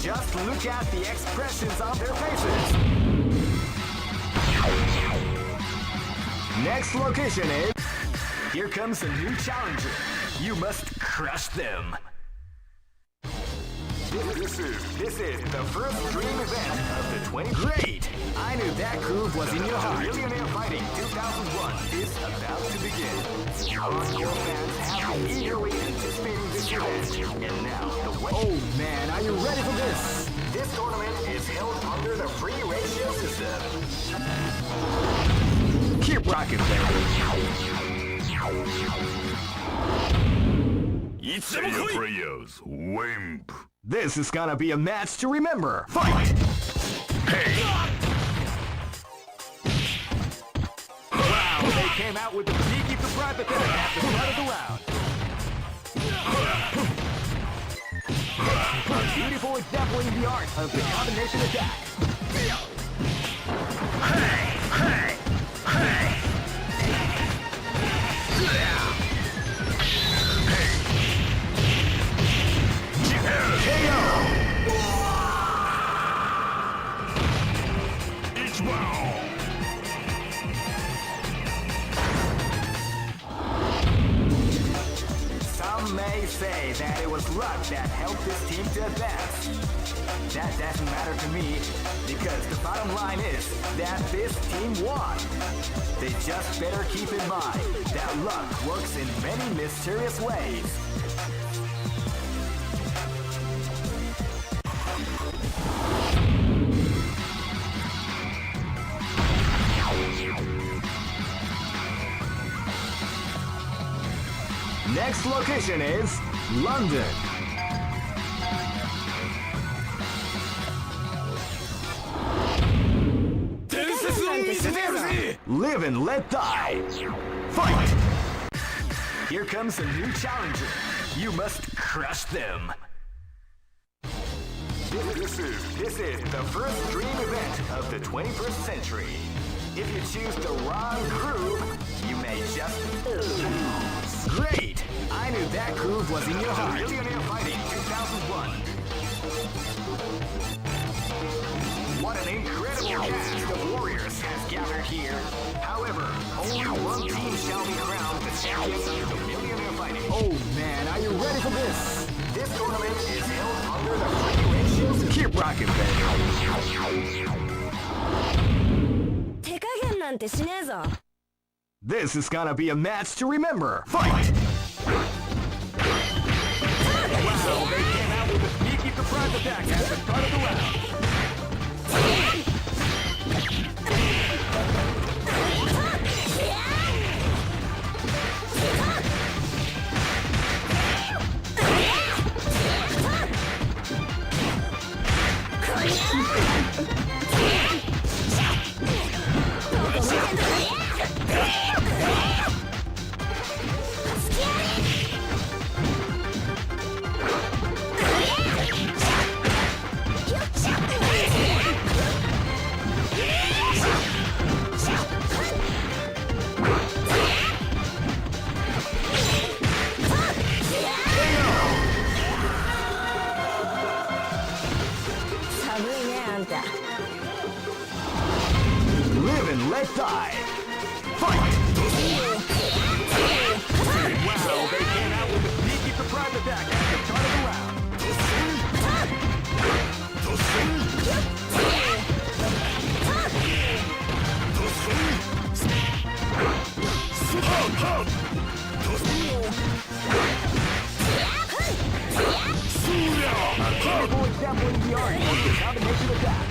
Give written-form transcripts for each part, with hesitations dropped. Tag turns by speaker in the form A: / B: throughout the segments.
A: Just look at the expressions on their faces. Next location is... Here comes a new challenger. You must crush them. This is the first dream event of the 20... Great! I knew that groove was in your heart. Millionaire Fighting 2001 is about to begin. Hardcore fans have been eagerly anticipating this event. And now, Oh man, are you ready for this? This tournament is held under the free ratio system. Keep rocking, baby.
B: Say your prayers, wimp.
A: This is gonna be a match to remember. Fight!
B: Hey!
A: Wow, they came out with the sneaky surprise attack at the start of the round. A beautiful example in the art of the combination attack.
B: Hey! Hey! Hey!
A: Some may say that it was luck that helped this team to advance. That doesn't matter to me, because the bottom line is that this team won. They just better keep in mind that luck works in many mysterious ways. Next location is London. Live and let die. Fight! Here comes a new challenger. You must crush them. This is the first dream event of the 21st century. If you choose the wrong groove, you may just lose. Great! I knew that groove was in your heart. Millionaire Fighting 2001. What an incredible cast of warriors has gathered here. However, only one team shall be crowned the champions of the Millionaire Fighting. Oh man, are you ready for this? This tournament is held under the free ratios. Keep rocking, baby. This is gonna be a match to remember. Fight! Wow, they came out with a sneaky surprise attack at the start of the round. Live and let die. Fight! Wow, they came out with a sneaky surprise attack at the start of the round. Incredible example in the art of the combination attack.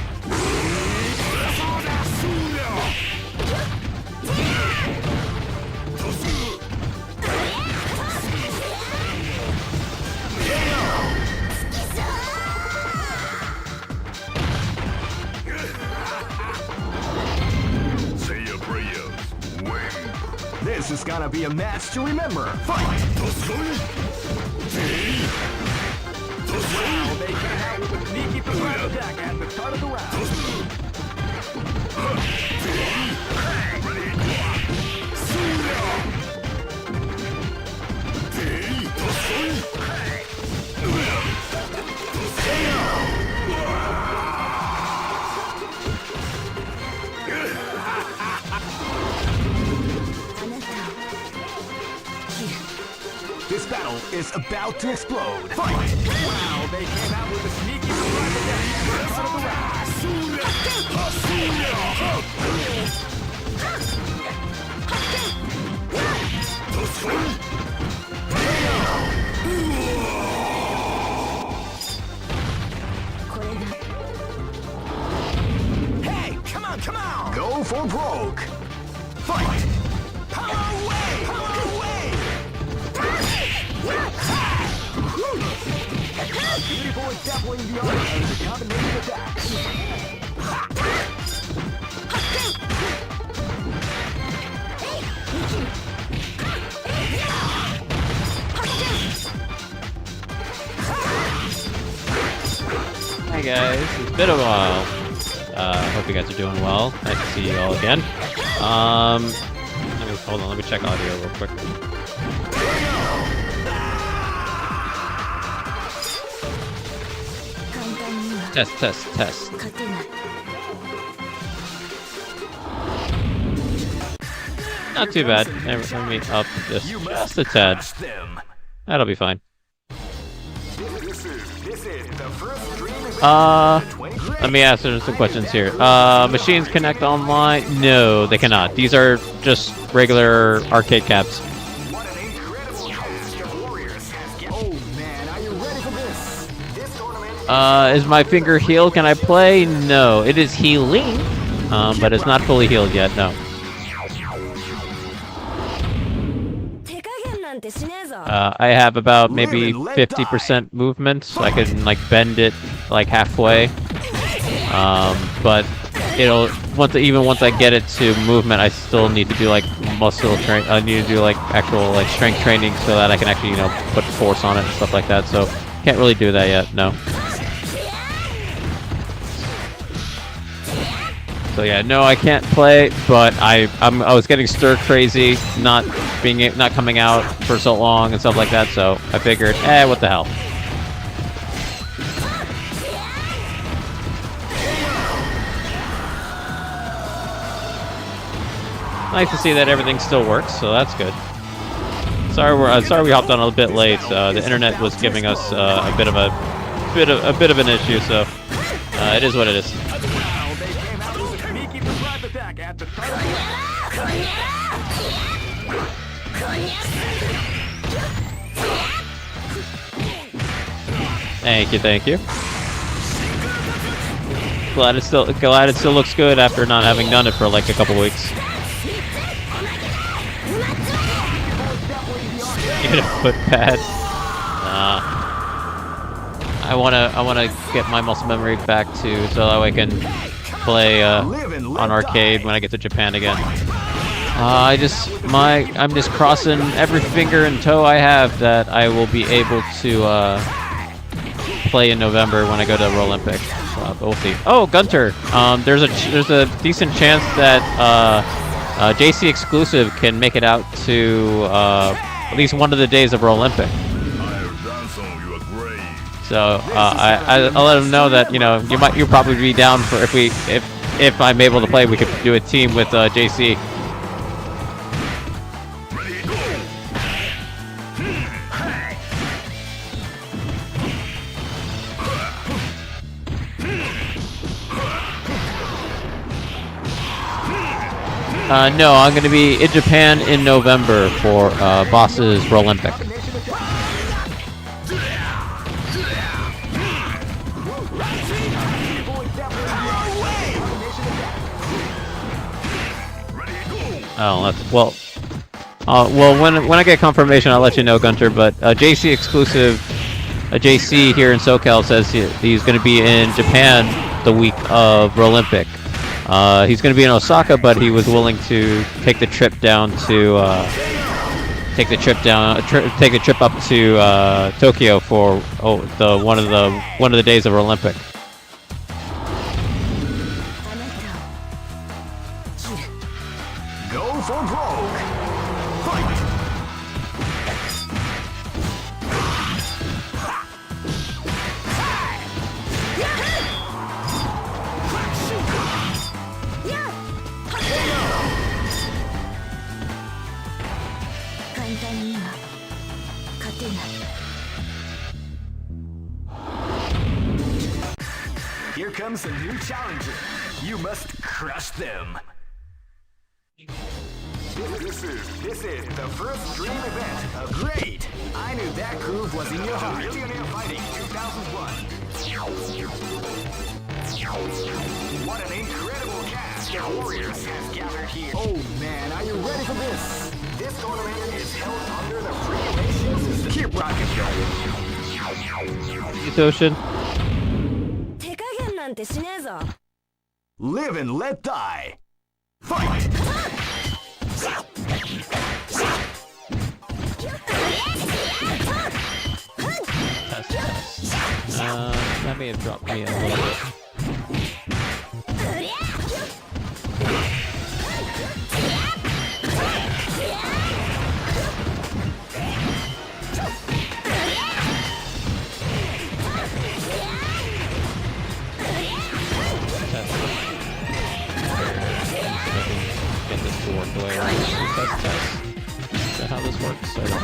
B: Say your prayers, wimp.
A: This is gonna be a match to remember. Fight! Wow, they came out with a sneaky surprise attack at the start of the round. battle is about to explode. Fight! Wow, they came out with a sneaky surprise attack at the start of the round. Hey, come on, come on! Go for broke! Fight! Power away! Power away! Beautiful and definitely the art of the combination attacks.
C: Hi guys, it's been a while. Hope you guys are doing well. Nice to see you all again. Hold on, let me check audio real quick. Test. Not too bad. Let me up just a tad. That'll be fine. Let me answer some questions here. Machines connect online? No, they cannot. These are just regular arcade caps.
A: What an incredible task the Warriors has given. Oh man, are you ready for this? This tournament
C: Is my finger healed? Can I play? No, it is healing, but it's not fully healed yet. No. I have about maybe 50% movement, so I can like bend it like halfway. But it'll once I get it to movement, I still need to do like muscle train. I need to do like actual like strength training so that I can actually put force on it and stuff like that. So can't really do that yet. No. So yeah, no, I can't play, but I was getting stir crazy, not coming out for so long and stuff like that. So I figured, what the hell. Nice to see that everything still works, so that's good. Sorry we hopped on a bit late. The internet was giving us a bit of an issue, so it is what it is. Thank you. Glad it still looks good after not having done it for like a couple weeks. Even a foot pad. I wanna get my muscle memory back too, so that way I can play on arcade when I get to Japan again. I'm just crossing every finger and toe I have that I will be able to play in November when I go to Olympic. But we'll see. Oh, Gunter. There's a decent chance that JC exclusive can make it out to at least one of the days of Olympic. So I'll let him know that you'll probably be down for if I'm able to play, we could do a team with JC. No, I'm going to be in Japan in November for Boss's Olympic. Oh, that's well. When I get confirmation, I'll let you know, Gunter. But JC exclusive, JC here in SoCal says he's going to be in Japan the week of Olympic. He's going to be in Osaka, but he was willing to take the trip down to take the trip up to Tokyo for one of the days of Olympic.
A: Go for broke. Fight. comes a new challenger. You must crush them. This is the first dream event of Great. I knew that groove was in your heart. Millionaire Fighting 2001. What an incredible cast of warriors has gathered here. Oh man, are you ready for this? This tournament is held under the free system. Keep rocking,
C: Ocean.
D: 手加減なんてしねえぞ。
A: Live and let die. Fight!
C: That may have dropped me a little bit. Get this to work the way I want. Test. Is that how this works? I don't know.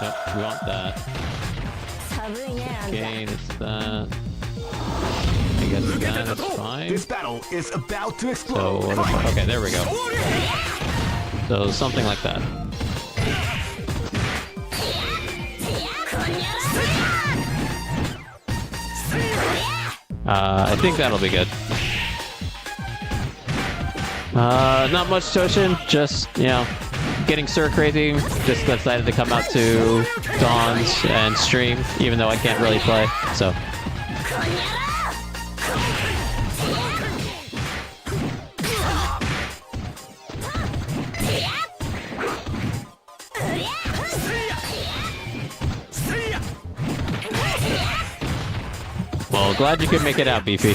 C: Nope, we want that.
D: 寒いねあんた。
C: Okay, it's that. I guess that's fine.
A: This battle is about to
C: So,
A: explode.
C: what if, okay, there we go. So, something like that. I think that'll be good. Not much Toshin, just, you know, getting stir crazy. Just decided to come out to Dawn's and stream, even though I can't really play, so. Well, glad you could make it out, Beefy.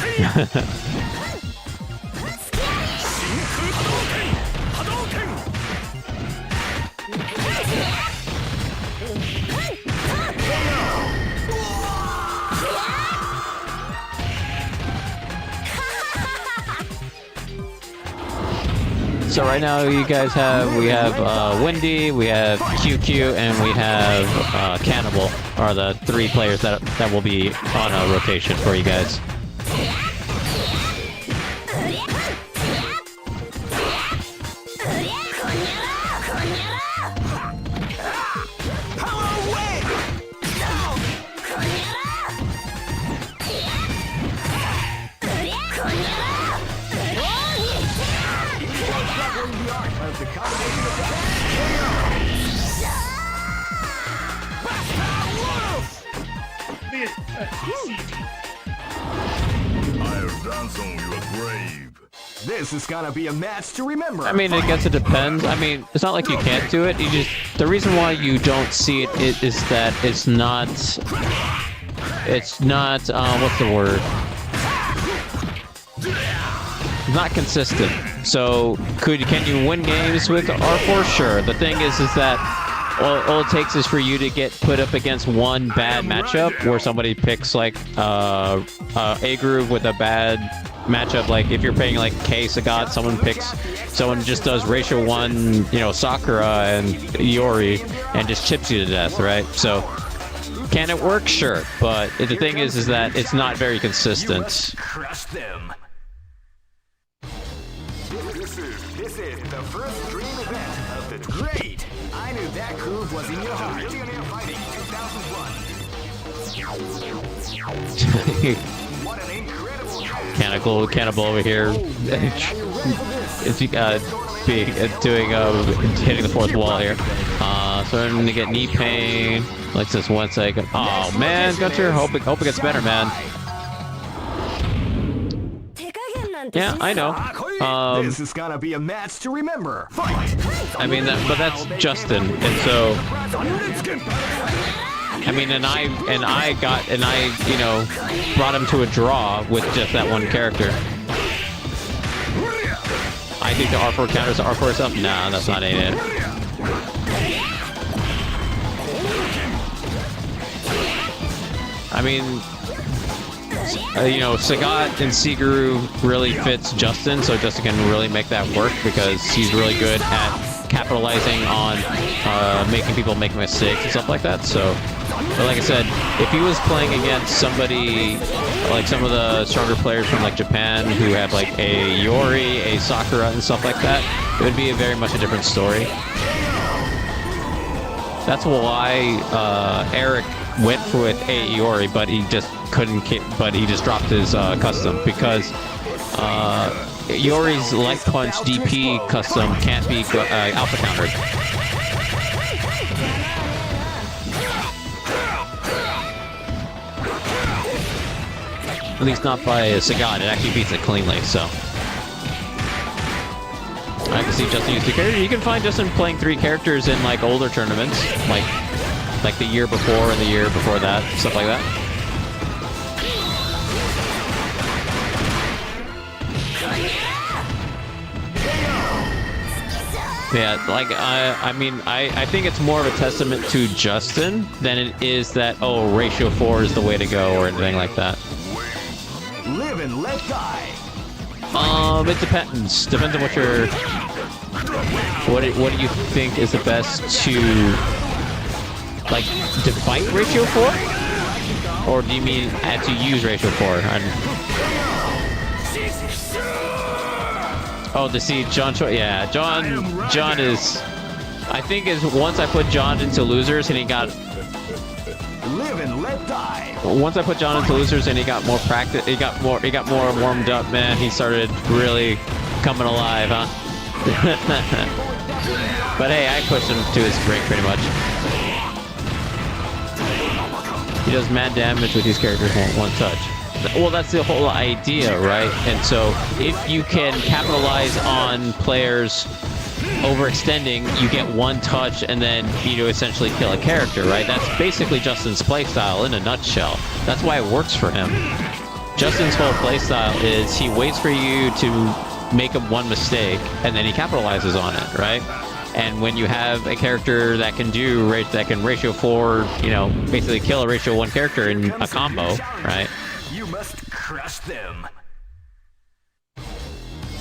C: So right now you guys we have Wendy, we have QQ, and we have Cannibal are the three players that will be on a rotation for you guys.
B: I have dance on your grave.
A: This is gonna be a match to remember.
C: I mean, I guess it depends. I mean, it's not like you can't do it. You just the reason why you don't see it is that it's not. What's the word? Not consistent. So can you win games with R4? Sure. The thing is that all it takes is for you to get put up against one bad matchup where somebody picks like a groove with a bad matchup. Like if you're playing like K Sagat, someone just does ratio 1, you know, Sakura and Iori and just chips you to death, right? So can it work? Sure. But the thing is that it's not very consistent.
A: Crush them. This is the first dream event of the Great. I knew that groove was in your heart. Millionaire Fighting 2001. What an incredible
C: Cannibal over here. It's hitting the fourth wall here. Starting to get knee pain. Like this 1 second. Oh man, Gunter, hope it gets better, man. Yeah, I know.
A: This is gonna be a match to remember. Fight!
C: I mean, but that's Justin, and so. I mean, and I you know, brought him to a draw with just that one character. I think the R4 counters the R4 itself. Nah, that's not it. I mean, you know, Sagat and Siguru really fits Justin, so Justin can really make that work because he's really good at capitalizing on making people make mistakes and stuff like that. So But like I said, if he was playing against somebody like some of the stronger players from like Japan who have like a Yori, a Sakura, and stuff like that, it would be very much a different story. That's why Eric went with a Yori, but he just couldn't. But he just dropped his custom because Yori's light punch DP custom can't be alpha countered. At least not by Sagat. It actually beats it cleanly, so. I can see Justin use 2 characters. You can find Justin playing 3 characters in like older tournaments, like the year before and the year before that, stuff like that. Yeah, like I mean, I think it's more of a testament to Justin than it is that ratio 4 is the way to go or anything like that.
A: Live and let die.
C: It depends. Depends on what you're. What do you think is the best to like to fight ratio 4, or do you mean to use ratio 4? To see John. Yeah, John is. I think is once I put John into losers and he got.
A: Live and let die.
C: Once I put John into losers and he got more practice, he got more warmed up, man. He started really coming alive, huh? But hey, I pushed him to his break pretty much. He does mad damage with these characters one touch. Well, that's the whole idea, right? And so if you can capitalize on players overextending, you get one touch and then you essentially kill a character, right? That's basically Justin's playstyle in a nutshell. That's why it works for him. Justin's whole playstyle is he waits for you to make one mistake and then he capitalizes on it, right? And when you have a character that can ratio 4, basically kill a ratio 1 character in a combo, right?
A: You must crush them.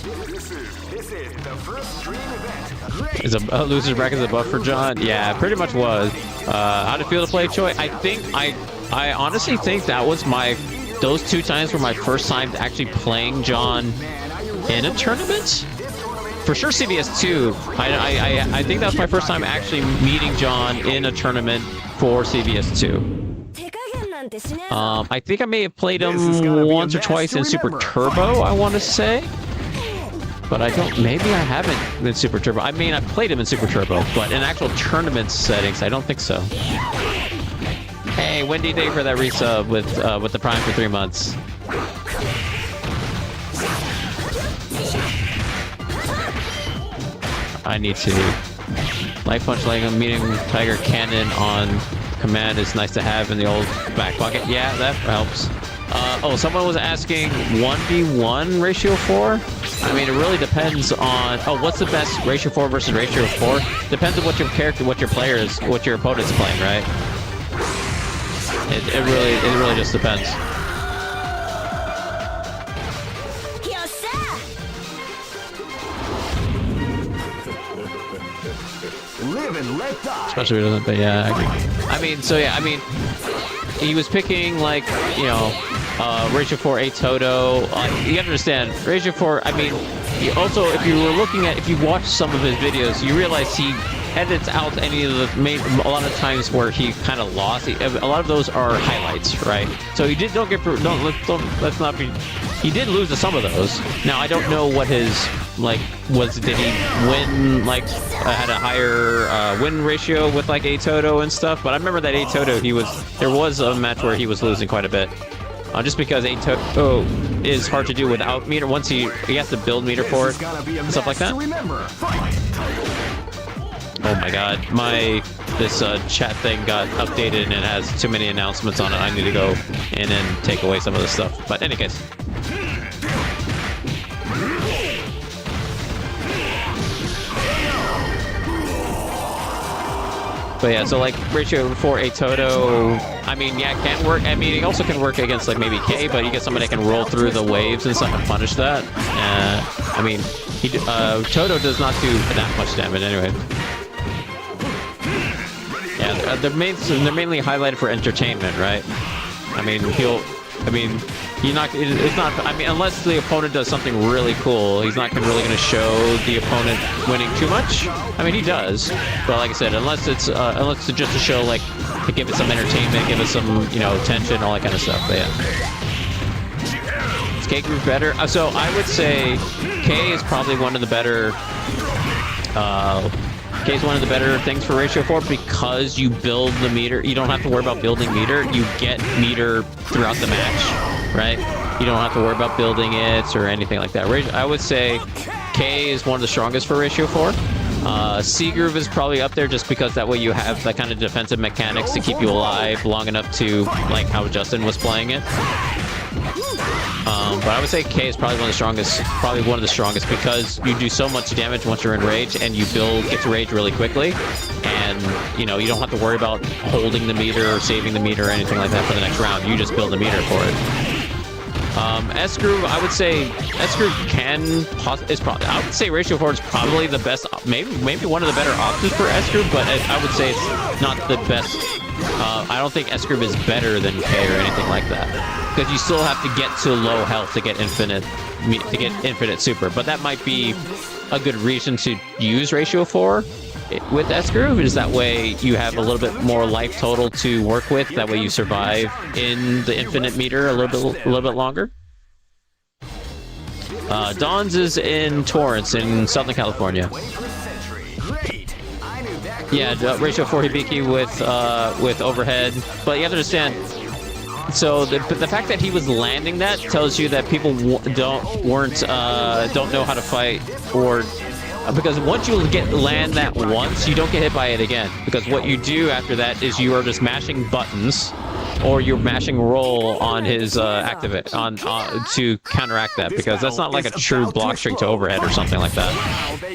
A: This is the first dream event. Great.
C: Is a loser's bracket a buff for John? Yeah, pretty much was. How to feel to play Choi? I honestly think that was those 2 times were my first time actually playing John in a tournament. For sure, CVS2. I think that was my first time actually meeting John in a tournament for CVS2. I think I may have played him once or twice in Super Turbo, I want to say. But maybe I haven't in Super Turbo. I mean, I've played him in Super Turbo, but in actual tournament settings, I don't think so. Hey, Wendy, thank you for that resub with the Prime for 3 months. I need to light punch like I'm meeting Tiger Cannon on command is nice to have in the old back pocket. Yeah, that helps. Someone was asking 1v1 ratio 4. I mean, it really depends on. What's the best ratio 4 versus ratio 4? Depends on what your character, what your opponent's playing, right? It really just depends.
A: Live and let die.
C: Especially if it doesn't, but yeah, I mean, he was picking ratio 4 a Toto. You gotta understand, ratio 4. I mean, if you watch some of his videos, you realize he edits out a lot of times where he kind of lost. A lot of those are highlights, right? So he did. Let's not be. He did lose to some of those. Now I don't know what his was. Did he win had a higher win ratio with a Toto and stuff? But I remember that a Toto there was a match where he was losing quite a bit. Just because a Toto is hard to do without meter. Once he has to build meter for it and stuff like that. Oh my god, this chat thing got updated and it has too many announcements on it. I need to go in and take away some of this stuff. But in any case. But yeah, so ratio 4 a Toto, I mean, yeah, it can work. I mean, it also can work against maybe K, but you get somebody that can roll through the waves and stuff and punish that. I mean, Toto does not do that much damage anyway. Yeah, they're mainly highlighted for entertainment, right? I mean, you're not. It's not. I mean, unless the opponent does something really cool, he's not really going to show the opponent winning too much. I mean, he does, but like I said, unless it's just to show, like, to give it some entertainment, give it some, you know, tension, all that kind of stuff. But yeah. Is K Groove better? So I would say K is probably one of the better. K is one of the better things for Ratio 4 because you build the meter. You don't have to worry about building meter. You get meter throughout the match, right? You don't have to worry about building it or anything like that. I would say K is one of the strongest for Ratio 4. C Groove is probably up there just because that way you have that kind of defensive mechanics to keep you alive long enough to, like how Justin was playing it. But I would say K is probably one of the strongest because you do so much damage once you're in rage and you get to rage really quickly, and you know, you don't have to worry about holding the meter or saving the meter or anything like that for the next round. You just build the meter for it. S Groove, I would say S Groove I would say Ratio 4 is probably the best, maybe one of the better options for S Groove, but I would say it's not the best. I don't think S Groove is better than K or anything like that, because you still have to get to low health to get infinite super. But that might be a good reason to use Ratio 4 with S Groove, is that way you have a little bit more life total to work with. That way you survive in the infinite meter a little bit longer. Dawn's is in Torrance in Southern California. Yeah, Ratio 4 Hibiki with overhead, but you have to understand. So the fact that he was landing that tells you that people don't know how to fight, or because once you land that once, you don't get hit by it again. Because what you do after that is you are just mashing buttons, or you're mashing roll on his activate to counteract that. Because that's not like a true block string to overhead or something like that.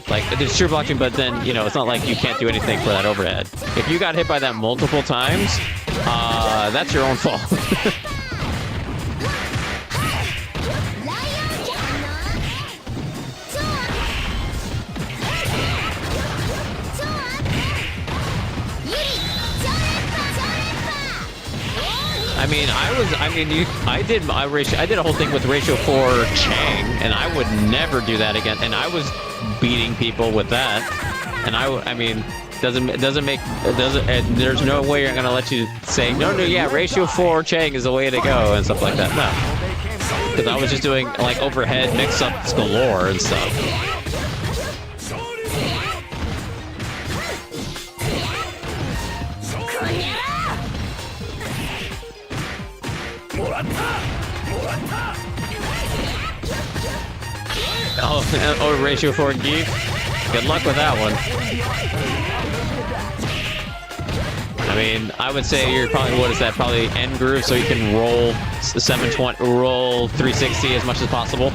C: Like, it's true block string, but then, you know, it's not like you can't do anything for that overhead. If you got hit by that multiple times, that's your own fault. I did a whole thing with Ratio 4 Chang, and I would never do that again. And I was beating people with that, and there's no way you're gonna let you say no, yeah, Ratio 4 Chang is the way to go and stuff like that. No, because I was just doing like overhead mix-ups galore and stuff. Oh, Ratio 4 Geek. Good luck with that one. I mean, I would say you're probably, what is that? Probably N groove, so you can roll 720, roll 360 as much as possible.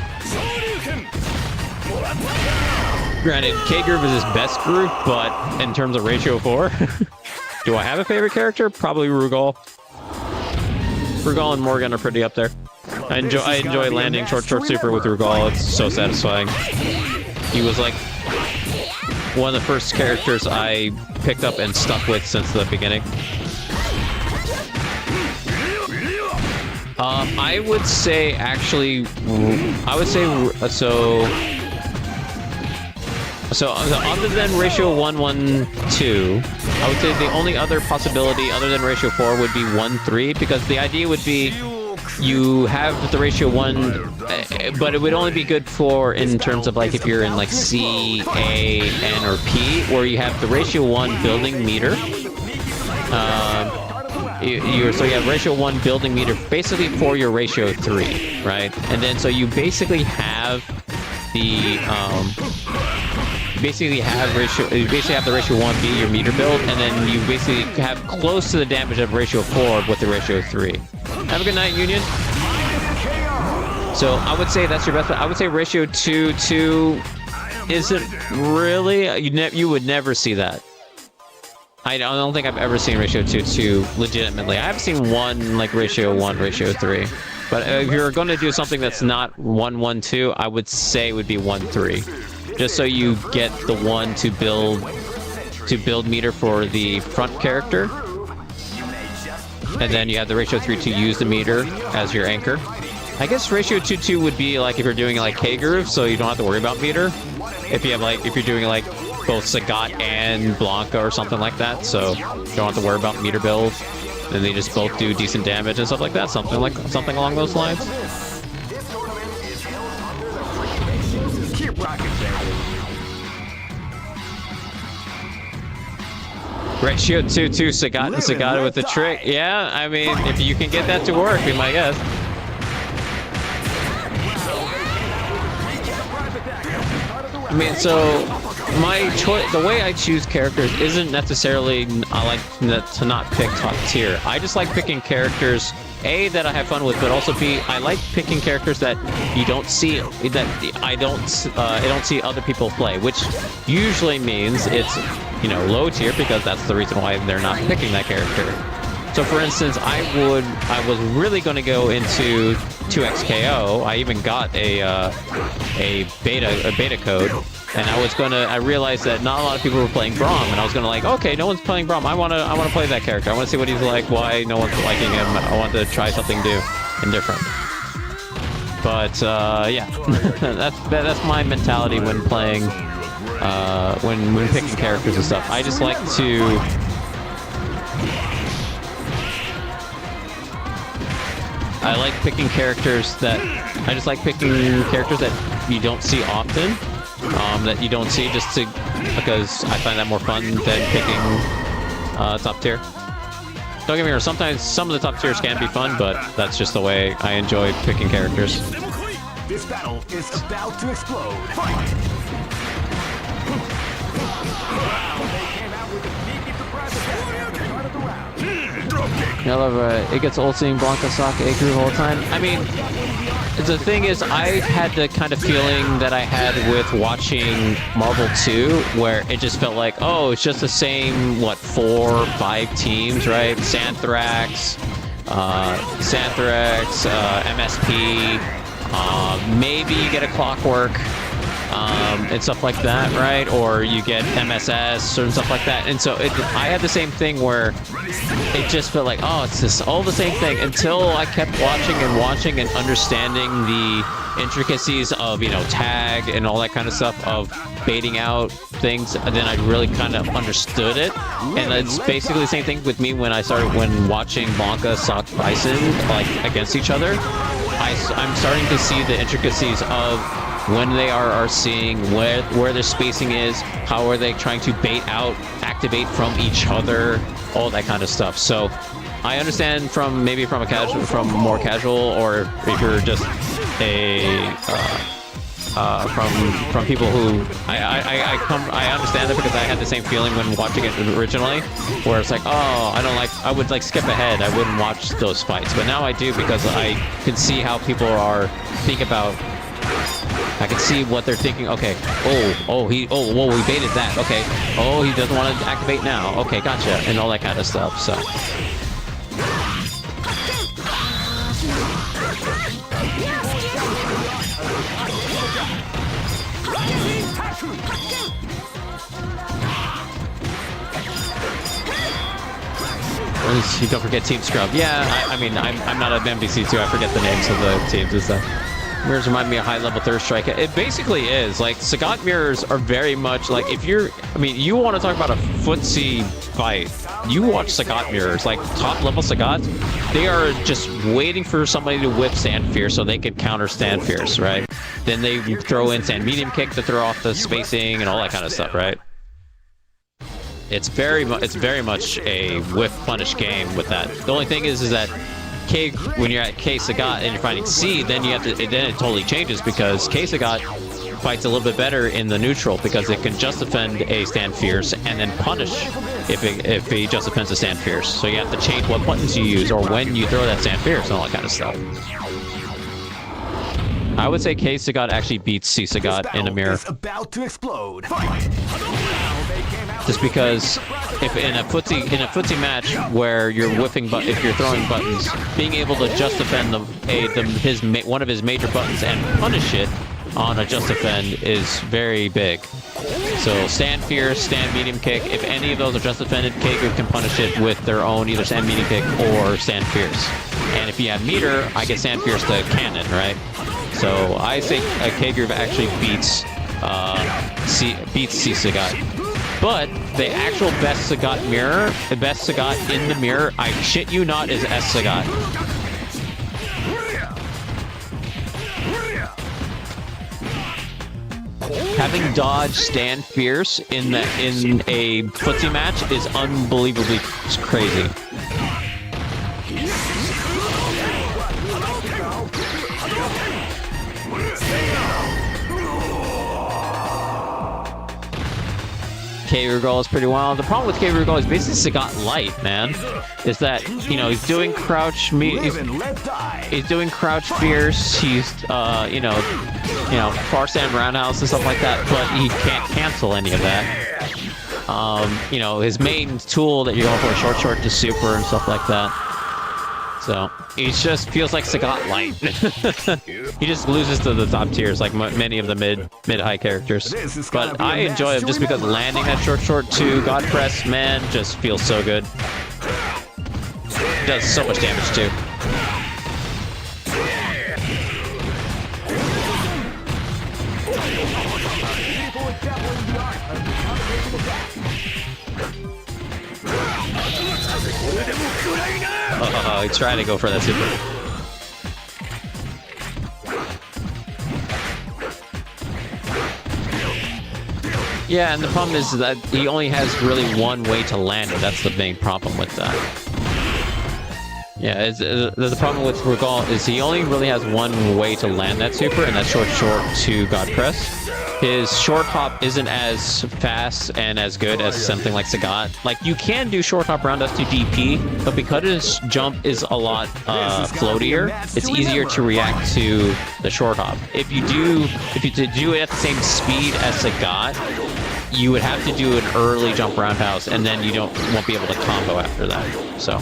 C: Granted, K groove is his best groove, but in terms of Ratio 4, do I have a favorite character? Probably Rugal. Rugal and Morgan are pretty up there. I enjoy landing short super with Rugal. It's so satisfying. He was like one of the first characters I picked up and stuck with since the beginning. I would say so other than Ratio 1-1-2, I would say the only other possibility other than Ratio 4 would be 1-3, because the idea would be you have the Ratio 1, but it would only be good for in terms of like if you're in like C, A, N, or P, where you have the Ratio 1 building meter. So you have Ratio 1 building meter basically for your Ratio 3, right? And then so you basically have the you basically have the Ratio 1 be your meter build, and then you basically have close to the damage of Ratio 4 with the Ratio 3. Have a good night, Union. So I would say that's your best bet. I would say Ratio 2 isn't really, you would never see that. I don't think I've ever seen Ratio 2 legitimately. I have seen one like Ratio 1, Ratio 3. But if you're going to do something that's not 1-1-2, I would say it would be 1-3. Just so you get the one to build meter for the front character, and then you have the ratio 3 to use the meter as your anchor. I guess ratio 2-2 would be like if you're doing like K groove, so you don't have to worry about meter. If you're doing like both Sagat and Blanca or something like that, so you don't have to worry about meter build. Then they just both do decent damage and stuff like that. Something along those lines. Ratio 2-2 Sagat and Sagat with the trick. Yeah, I mean, if you can get that to work, be my guess. I mean, so my choice, the way I choose characters isn't necessarily I like to not pick top tier. I just like picking characters A, that I have fun with, but also B, I like picking characters that you don't see, that I don't see other people play, which usually means it's, you know, low tier, because that's the reason why they're not picking that character. So for instance, I was really going to go into 2xKO. I even got a beta code, and I realized that not a lot of people were playing Braum, and I was gonna like, okay, no one's playing Braum. I wanna play that character. I wanna see what he's like, why no one's liking him. I want to try something new and different. But yeah, that's my mentality when playing, when picking characters and stuff. I just like to. I like picking characters that you don't see often, that you don't see because I find that more fun than picking top tier. Don't get me wrong, sometimes some of the top tiers can be fun, but that's just the way I enjoy picking characters.
A: This battle is about to explode. Fight!
C: I love it gets old seeing Blanca sock A groove all the time. I mean, the thing is, I had the kind of feeling that I had with watching Marvel 2, where it just felt like, oh, it's just the same, what, 4 or 5 teams, right? Xanthrax, MSP, maybe you get a Clockwork, and stuff like that, right? Or you get MSS or stuff like that. And so I had the same thing where it just felt like, oh, it's just all the same thing, until I kept watching and understanding the intricacies of, you know, tag and all that kind of stuff, of baiting out things. And then I really kind of understood it. And it's basically the same thing with me when watching Blanca sock Bison, like, against each other. I'm starting to see the intricacies of when they are seeing where their spacing is, how are they trying to activate from each other, all that kind of stuff. So I understand from more casual, or if you're just from people who I understand it, because I had the same feeling when watching it originally, where it's like, oh, I would like skip ahead. I wouldn't watch those fights, but now I do, because I can see how people I can see what they're thinking. Okay. Whoa, we baited that. Okay. Oh, he doesn't want to activate now. Okay, gotcha. And all that kind of stuff. So. You don't forget Team Scrub. Yeah, I mean, I'm not an MVC too. I forget the names of the teams and stuff. Mirrors remind me of high-level third strike. It basically is. Like, Sagat mirrors are very much like, you want to talk about a footsie fight, you watch Sagat mirrors. Like, top-level Sagat, they are just waiting for somebody to whip Stand Fierce so they can counter Stand Fierce, right? Then they throw in Stand Medium Kick to throw off the spacing and all that kind of stuff, right? It's very much a whiff punish game with that. The only thing is that K, when you're at K Sagat and you're fighting C, then then it totally changes, because K Sagat fights a little bit better in the neutral, because it can just defend a Stand Fierce and then punish if he just defends a Stand Fierce. So you have to change what buttons you use or when you throw that Stand Fierce and all that kind of stuff. I would say K Sagat actually beats C Sagat in a mirror.
A: About to explode.
C: Just because if in a footsie match where you're if you're throwing buttons, being able to just defend one of his major buttons and punish it on a just defend is very big. So stand fierce, stand medium kick. If any of those are just defended, K-Group can punish it with their own either stand medium kick or stand fierce. And if you have meter, I get stand fierce to cannon, right? So I think K-Group actually beats C Sagat. But the actual best Sagat mirror, the best Sagat in the mirror, I shit you not, is S Sagat. Having dodge stand fierce in a footsie match is unbelievably crazy. K-Regal is pretty wild. The problem with K-Regal is basically Sagat light, man. Is that, you know, he's doing crouch he's doing crouch fierce, he's you know, far stand roundhouse and stuff like that, but he can't cancel any of that. You know, his main tool that you're going for is short to super and stuff like that. So he just feels like Sagat light. He just loses to the top tiers, like many of the mid-high characters. But I enjoy him just because landing that short to God Press, man, just feels so good. Does so much damage too. Oh, he tried to go for that super. Yeah, and the problem is that he only has really one way to land it. That's the main problem with that. Yeah, the problem with Regal is he only really has one way to land that super, and that's short to God Press. His short hop isn't as fast and as good as something like Sagat. Like, you can do short hop round us to DP, but because his jump is a lot floatier, it's easier to react to the short hop. If you do it at the same speed as Sagat, you would have to do an early jump roundhouse, and then you won't be able to combo after that. So.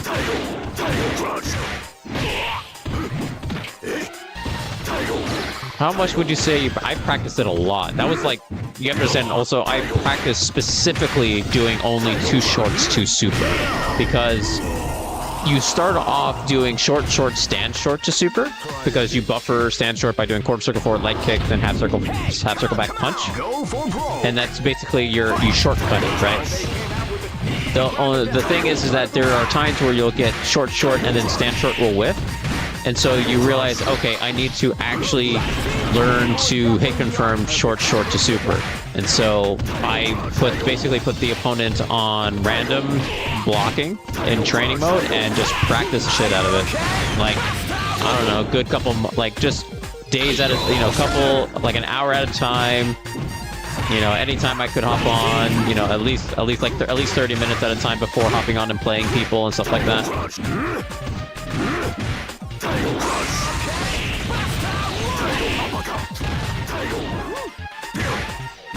C: How much would you say I practiced it a lot? That was like, you have to understand also, I practiced specifically doing only 2 shorts to super. Because you start off doing short, stand short to super. Because you buffer stand short by doing quarter circle forward leg kick, then half circle back punch. And that's basically you shortcut it, right? The thing is that there are times where you'll get short, and then stand short will whiff. And so you realize, okay, I need to actually learn to hit confirm short to super. And so I basically put the opponent on random blocking in training mode and just practice the shit out of it. Like, I don't know, good couple, like just days at a, like an hour at a time. You know, anytime I could hop on, at least 30 minutes at a time before hopping on and playing people and stuff like that.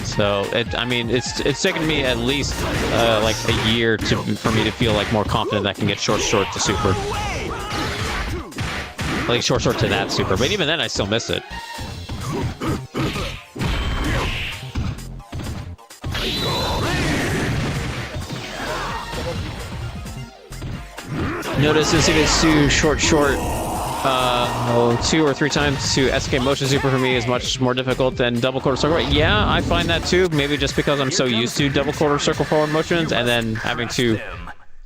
C: So it's taken me at least like a year for me to feel like more confident that I can get short to super, like short to that super. But even then, I still miss it. Notice in CVS2 short 2 or 3 times to SK motion super for me is much more difficult than double quarter circle. Yeah, I find that too. Maybe just because I'm so used to double quarter circle forward motions and then having to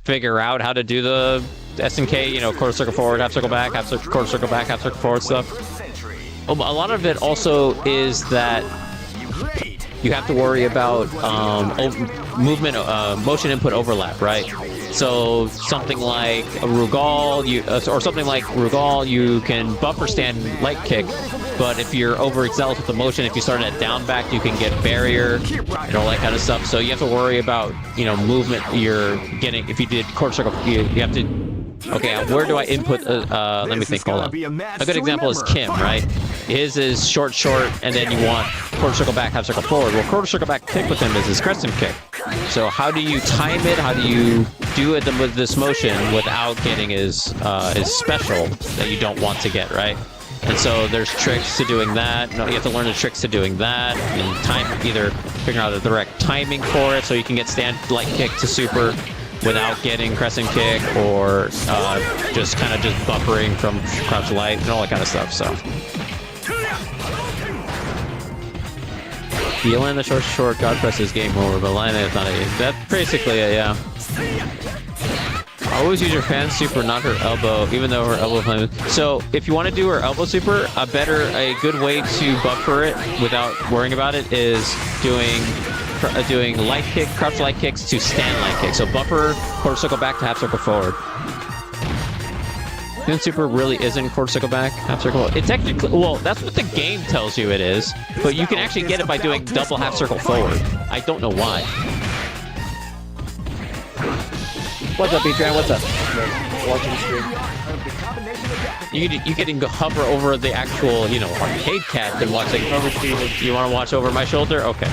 C: figure out how to do the SNK, quarter circle forward, half circle back, quarter circle back, half circle forward stuff. A lot of it also is that you have to worry about movement, motion input overlap, right? So something like a Rugal, you can buffer stand light kick, but if you're overzealous with the motion, if you start at down back, you can get barrier and all that kind of stuff. So you have to worry about, movement you're getting. If you did quarter circle, you have to. Okay, where do I input? Let me think. Hold on. A good example is Kim, right? His is short, and then you want quarter circle back, half circle forward. Well, quarter circle back kick with him is his crescent kick. So how do you time it? How do you do it with this motion without getting his special that you don't want to get, right? And so there's tricks to doing that. No, you have to learn the tricks to doing that and either figure out the direct timing for it so you can get stand light kick to super without getting crescent kick, or just kind of buffering from crouch light and all that kind of stuff. So you land the short God press is game over, but line is not a. That's basically it, yeah. Always use your fan super, not her elbow, even though her elbow flame. So if you want to do her elbow super, a good way to buffer it without worrying about it is doing light kick, crouch light kicks to stand light kick. So buffer, quarter circle back to half circle forward. Fan super really isn't quarter circle back, half circle. It technically, well, that's what the game tells you it is, but you can actually get it by doing double half circle forward. I don't know why.
E: What's up, B-Tran? What's up?
F: Watching stream.
C: You can hover over the actual, arcade cat and watch. Like, you want to watch over my shoulder? Okay.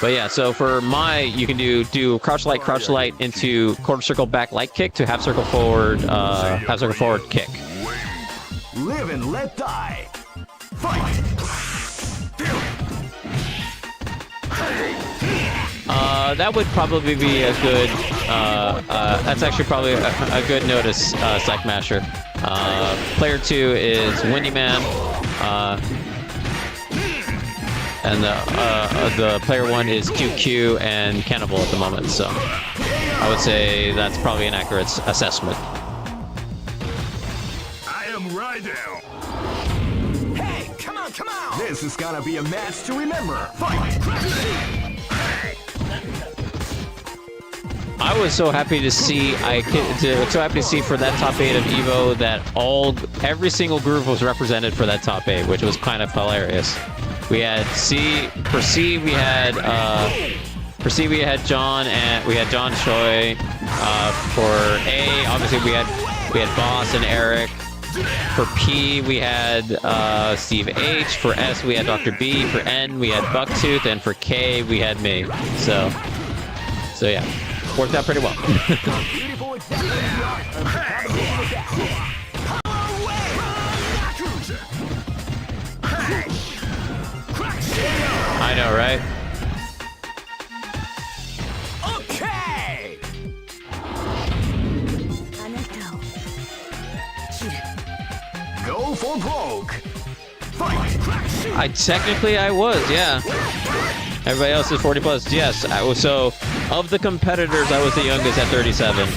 C: But yeah, so for you can do crouch light into quarter circle back light kick to half circle forward kick.
A: Live and let die. Fight.
C: That would probably be a good. That's actually probably a good notice, Psych Masher. Player 2 is Windy Man, and the player 1 is QQ and Cannibal at the moment. So I would say that's probably an accurate assessment.
B: I am right now.
A: Hey, come on! This is gonna be a match to remember. Fight.
C: I was so happy to see. So happy to see for that top 8 of Evo that every single group was represented for that top 8, which was kind of hilarious. We had for C we had John, and we had John Choi. For A, obviously we had Boss and Eric. For P we had Steve H. For S we had Dr. B. For N we had Bucktooth, and for K we had me. So yeah. Worked out pretty well. I know, right?
A: Okay. Go for broke. Fight.
C: I was, yeah. Everybody else is 40 plus. Yes, so of the competitors, I was the youngest at 37.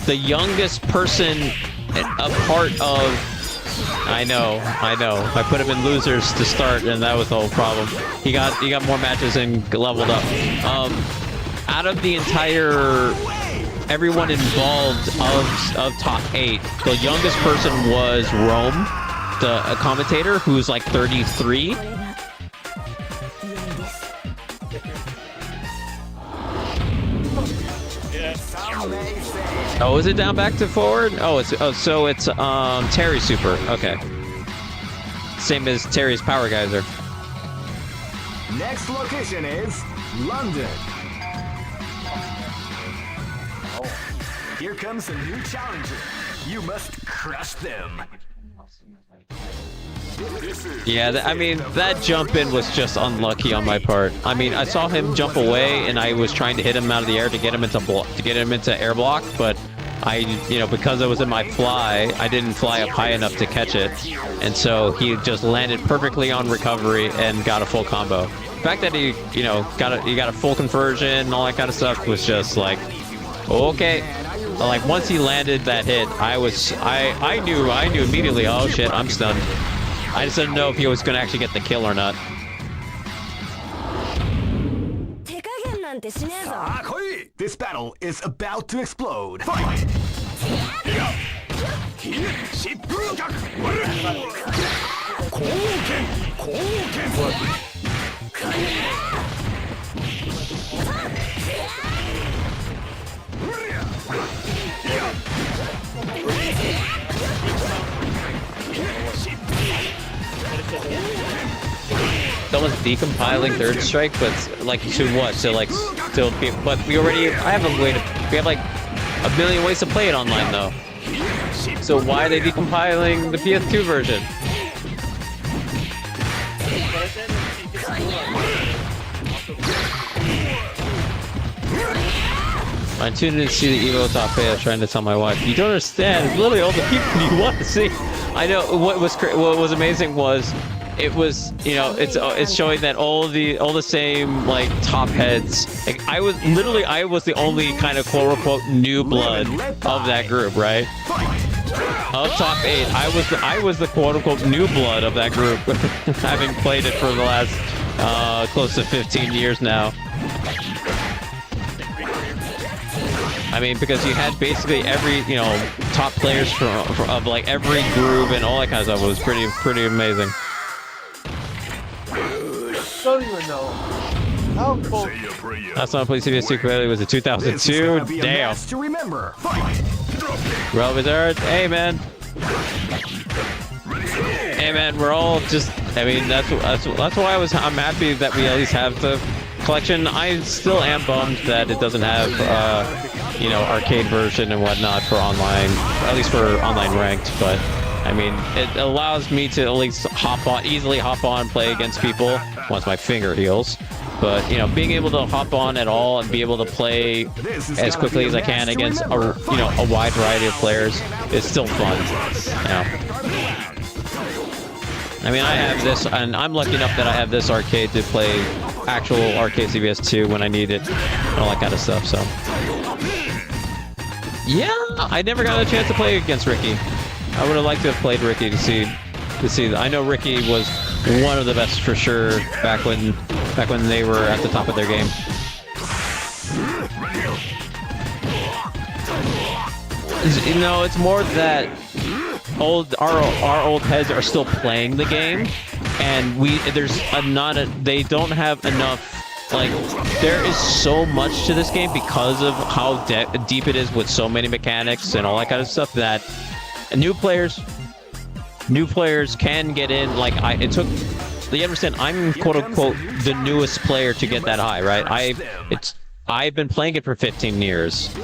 C: The youngest person a part of. I know. I put him in losers to start, and that was the whole problem. He got more matches and leveled up. Out of the entire everyone involved of top 8, the youngest person was Rome, the commentator, who's like 33. Oh, is it down back to forward? So it's Terry Super. Okay. Same as Terry's Power Geyser.
A: Next location is London. Here comes a new challenger. You must crush them.
C: Yeah, I mean, that jump in was just unlucky on my part. I mean, I saw him jump away, and I was trying to hit him out of the air to get him into air block, but because I was in my fly, I didn't fly up high enough to catch it, and so he just landed perfectly on recovery and got a full combo. The fact that he got a full conversion and all that kind of stuff was just like, okay. Like once he landed that hit, I knew immediately. Oh shit, I'm stunned. I just didn't know if he was going to actually get the kill or not.
A: This battle is about to explode. Fight!
C: The someone's decompiling Third Strike, but like to what? To like still be, but we have a way to, we have like a million ways to play it online though. So why are they decompiling the PS2 version? I tuned in to see the Evo top 8. I was trying to tell my wife, you don't understand. It's literally all the people you want to see. I know what was amazing was it was, you know, it's showing that all the same like top heads. Like, I was the only kind of quote unquote new blood of that group, right? Of top 8, I was the quote unquote new blood of that group, having played it for the last close to 15 years now. I mean, because you had basically every, you know, top players of like every group and all that kind of stuff. It was pretty amazing.
F: Don't even know. How cool.
C: Last time I played CVS2 clearly was in 2002. Damn.
A: To remember.
C: Relevant Earth. Hey man. Hey man, we're all just. I mean, that's why I'm happy that we at least have the collection. I still am bummed that it doesn't have, you know, arcade version and whatnot for online, at least for online ranked. But I mean, it allows me to at least easily hop on, play against people once my finger heals. But you know, being able to hop on at all and be able to play as quickly as I can against a wide variety of players is still fun. You know. I mean, I have this, and I'm lucky enough that I have this arcade to play actual arcade CVS2 when I need it, and all that kind of stuff. So, yeah, I never got a chance to play against Ricky. I would have liked to have played Ricky to see. I know Ricky was one of the best for sure back when they were at the top of their game. You know, it's more that our old heads are still playing the game, and they don't have enough. Like, there is so much to this game because of how deep it is with so many mechanics and all that kind of stuff that new players can get in. Like, you understand, I'm quote unquote the newest player to get that high, right? I've been playing it for 15 years,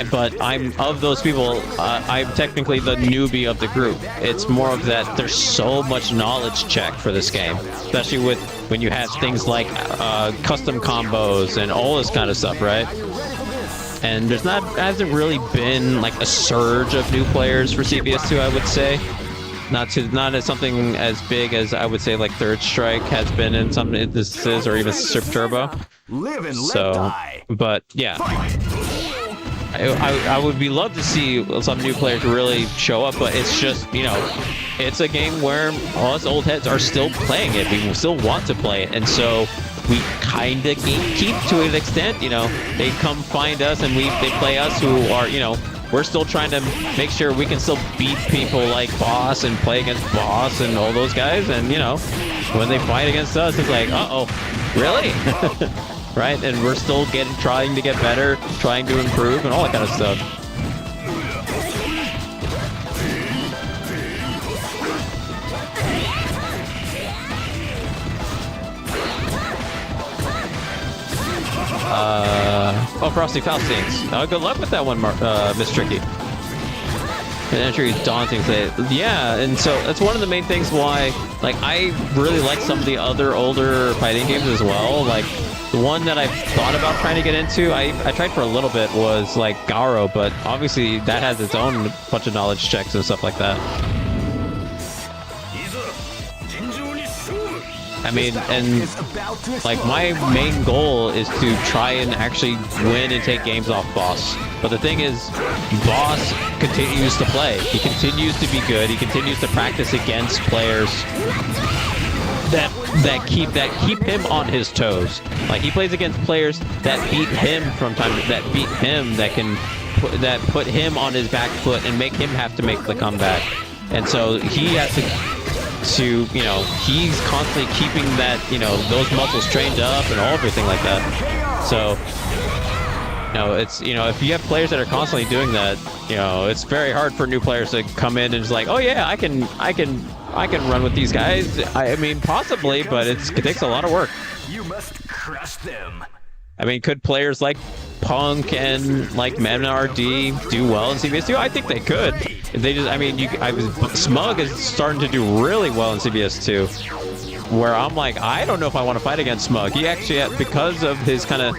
C: but I'm of those people. I'm technically the newbie of the group. It's more of that. There's so much knowledge check for this game, especially when you have things like custom combos and all this kind of stuff, right? And hasn't really been like a surge of new players for CVS2, I would say. Not as something as big as I would say like Third Strike has been in some instances, or even Strip Turbo. So, but yeah, I would be love to see some new players really show up, but it's just, you know, it's a game where all us old heads are still playing it. We still want to play it, and so we kind of keep to an extent. You know, they come find us and they play us who are, you know. We're still trying to make sure we can still beat people like Boss and play against Boss and all those guys. And, you know, when they fight against us, it's like, uh-oh, really? Right? And we're still trying to get better, trying to improve, and all that kind of stuff. Frosty Faustings. Good luck with that one, Miss Tricky. The entry is daunting. Yeah, and so that's one of the main things why, like, I really like some of the other older fighting games as well. Like, the one that I've thought about trying to get into, I tried for a little bit, was like Garo, but obviously that has its own bunch of knowledge checks and stuff like that. I mean, and like my main goal is to try and actually win and take games off Boss. But the thing is, Boss continues to play. He continues to be good. He continues to practice against players that keep him on his toes. Like, he plays against players that beat him that put him on his back foot and make him have to make the comeback. And so he has to, you know, he's constantly keeping that, you know, those muscles trained up and everything like that. So, you know, it's, you know, if you have players that are constantly doing that, you know, it's very hard for new players to come in and just like, oh yeah, I can I can run with these guys. I mean, possibly, but it takes a lot of work.
A: You must crush them.
C: I mean, could players like Punk and like MNRD do well in CVS2? I think they could. If they just, I mean, Smug is starting to do really well in CVS2. Where I'm like, I don't know if I want to fight against Smug. He actually, because of his kind of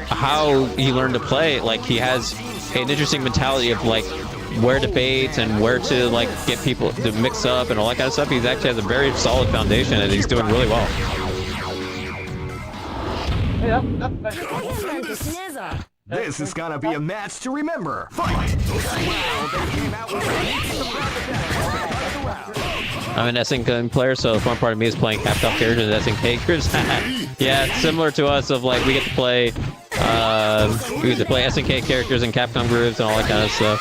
C: how he learned to play, like he has an interesting mentality of like where to bait and where to like get people to mix up and all that kind of stuff. He actually has a very solid foundation and he's doing really well.
A: This is gonna be a match to remember. Fight!
C: I'm an SNK player, so the fun part of me is playing Capcom characters and SNK characters. Yeah, it's similar to us of like we get to play SNK characters and Capcom groups and all that kind of stuff.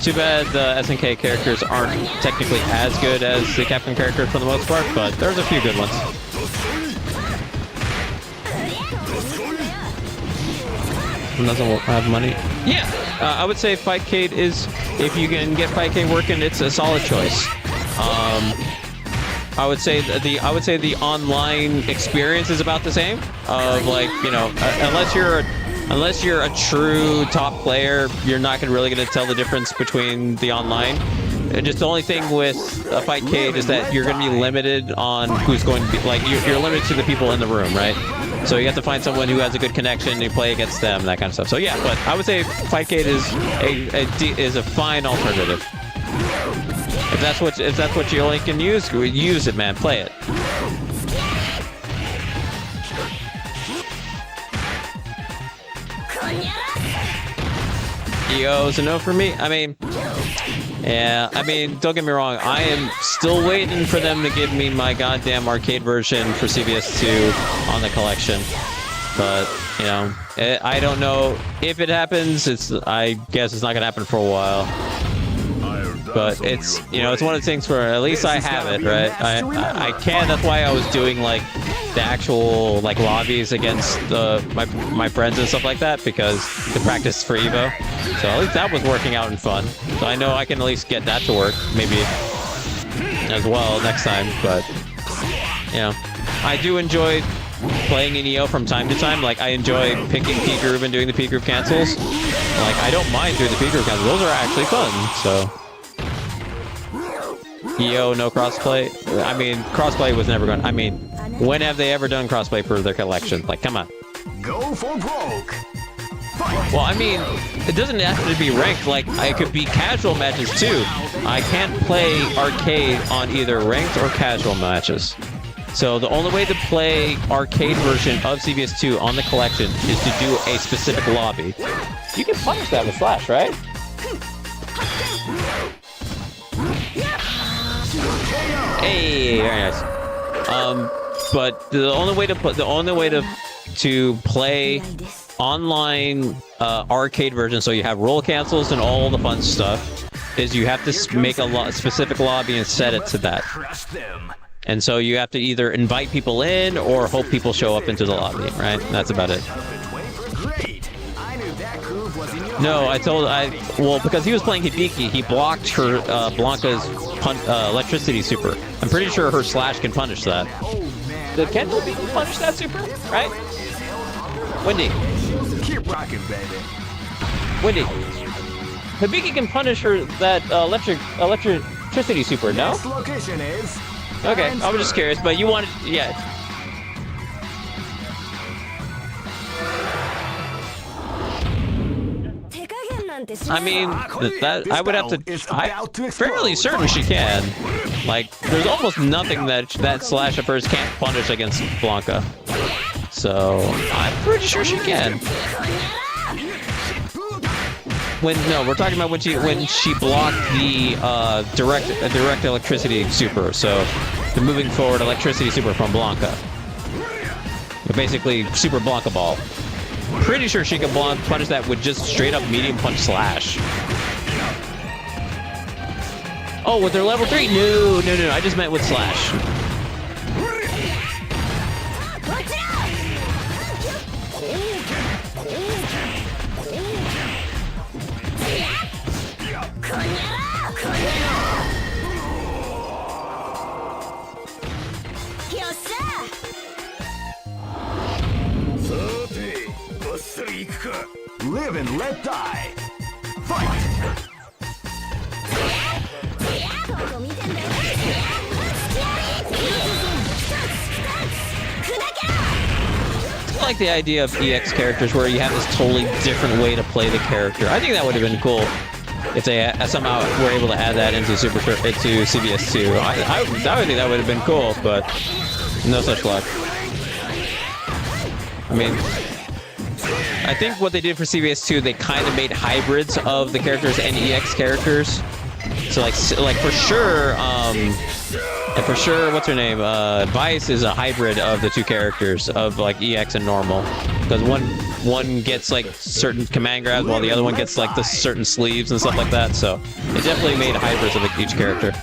C: Too bad the SNK characters aren't technically as good as the Capcom characters for the most part, but there's a few good ones. Doesn't have money. Yeah, I would say Fightcade is, if you can get Fightcade working, it's a solid choice. I would say the online experience is about the same. Of like, you know, unless you're a true top player, you're not really gonna tell the difference between the online. Just the only thing with Fightcade is that you're going to be limited on who's going to be, like, you're limited to the people in the room, right? So you have to find someone who has a good connection and you play against them, that kind of stuff. So yeah, but I would say Fightcade is a fine alternative. If that's what you only can use it, man. Play it. EO's a no for me. I mean, yeah, I mean, don't get me wrong. I am still waiting for them to give me my goddamn arcade version for CVS2 on the collection. But, you know, I don't know if it happens. I guess it's not going to happen for a while. But it's, you know, it's one of the things where at least I have it, right? I can. That's why I was doing, like, the actual, like, lobbies against my friends and stuff like that, because to practice for Evo. So at least that was working out and fun. So I know I can at least get that to work, maybe as well next time. But, you know, I do enjoy playing in EO from time to time. Like, I enjoy picking P group and doing the P group cancels. Like, I don't mind doing the P group cancels. Those are actually fun, so... EO, no crossplay. I mean, crossplay was never going. I mean, when have they ever done crossplay for their collection? Like, come on.
A: Go for broke.
C: Well, I mean, it doesn't have to be ranked. Like, it could be casual matches too. I can't play arcade on either ranked or casual matches. So the only way to play arcade version of CVS2 on the collection is to do a specific lobby. You can punish that with Slash, right? Hey, very nice. But the only way to play online arcade version, so you have roll cancels and all the fun stuff, is you have to make a specific lobby and set it to that. And so you have to either invite people in or hope people show up into the lobby, right? That's about it. No, well, because he was playing Hibiki, he blocked her Blanca's electricity super. I'm pretty sure her Slash can punish that. Did Kendo punish that super? Right? Wendy.
A: Keep rocking, baby.
C: Wendy. Hibiki can punish her that electricity super, no?
A: Next location is...
C: Okay, I was just curious, but you wanted... Yeah. I mean, that I would have to. I'm fairly certain she can. Like, there's almost nothing that Slash of hers can't punish against Blanca. So I'm pretty sure she can. We're talking about when she blocked the direct electricity super. So the moving forward electricity super from Blanca. But basically, super Blanca ball. Pretty sure she can punish that with just straight up medium punch Slash. Oh, with their level 3? No. I just meant with Slash.
A: Live and let die. Fight!
D: どこ見てんだよ。
C: I like the idea of EX characters where you have this totally different way to play the character. I think that would have been cool if they somehow were able to add that into CVS2. I would think that would have been cool, but no such luck. I mean, I think what they did for CVS2, they kind of made hybrids of the characters and EX characters. So like for sure, and for sure, what's her name? Vice is a hybrid of the two characters of like EX and normal, because one gets like certain command grabs while the other one gets like the certain sleeves and stuff like that. So it definitely made hybrids of each character.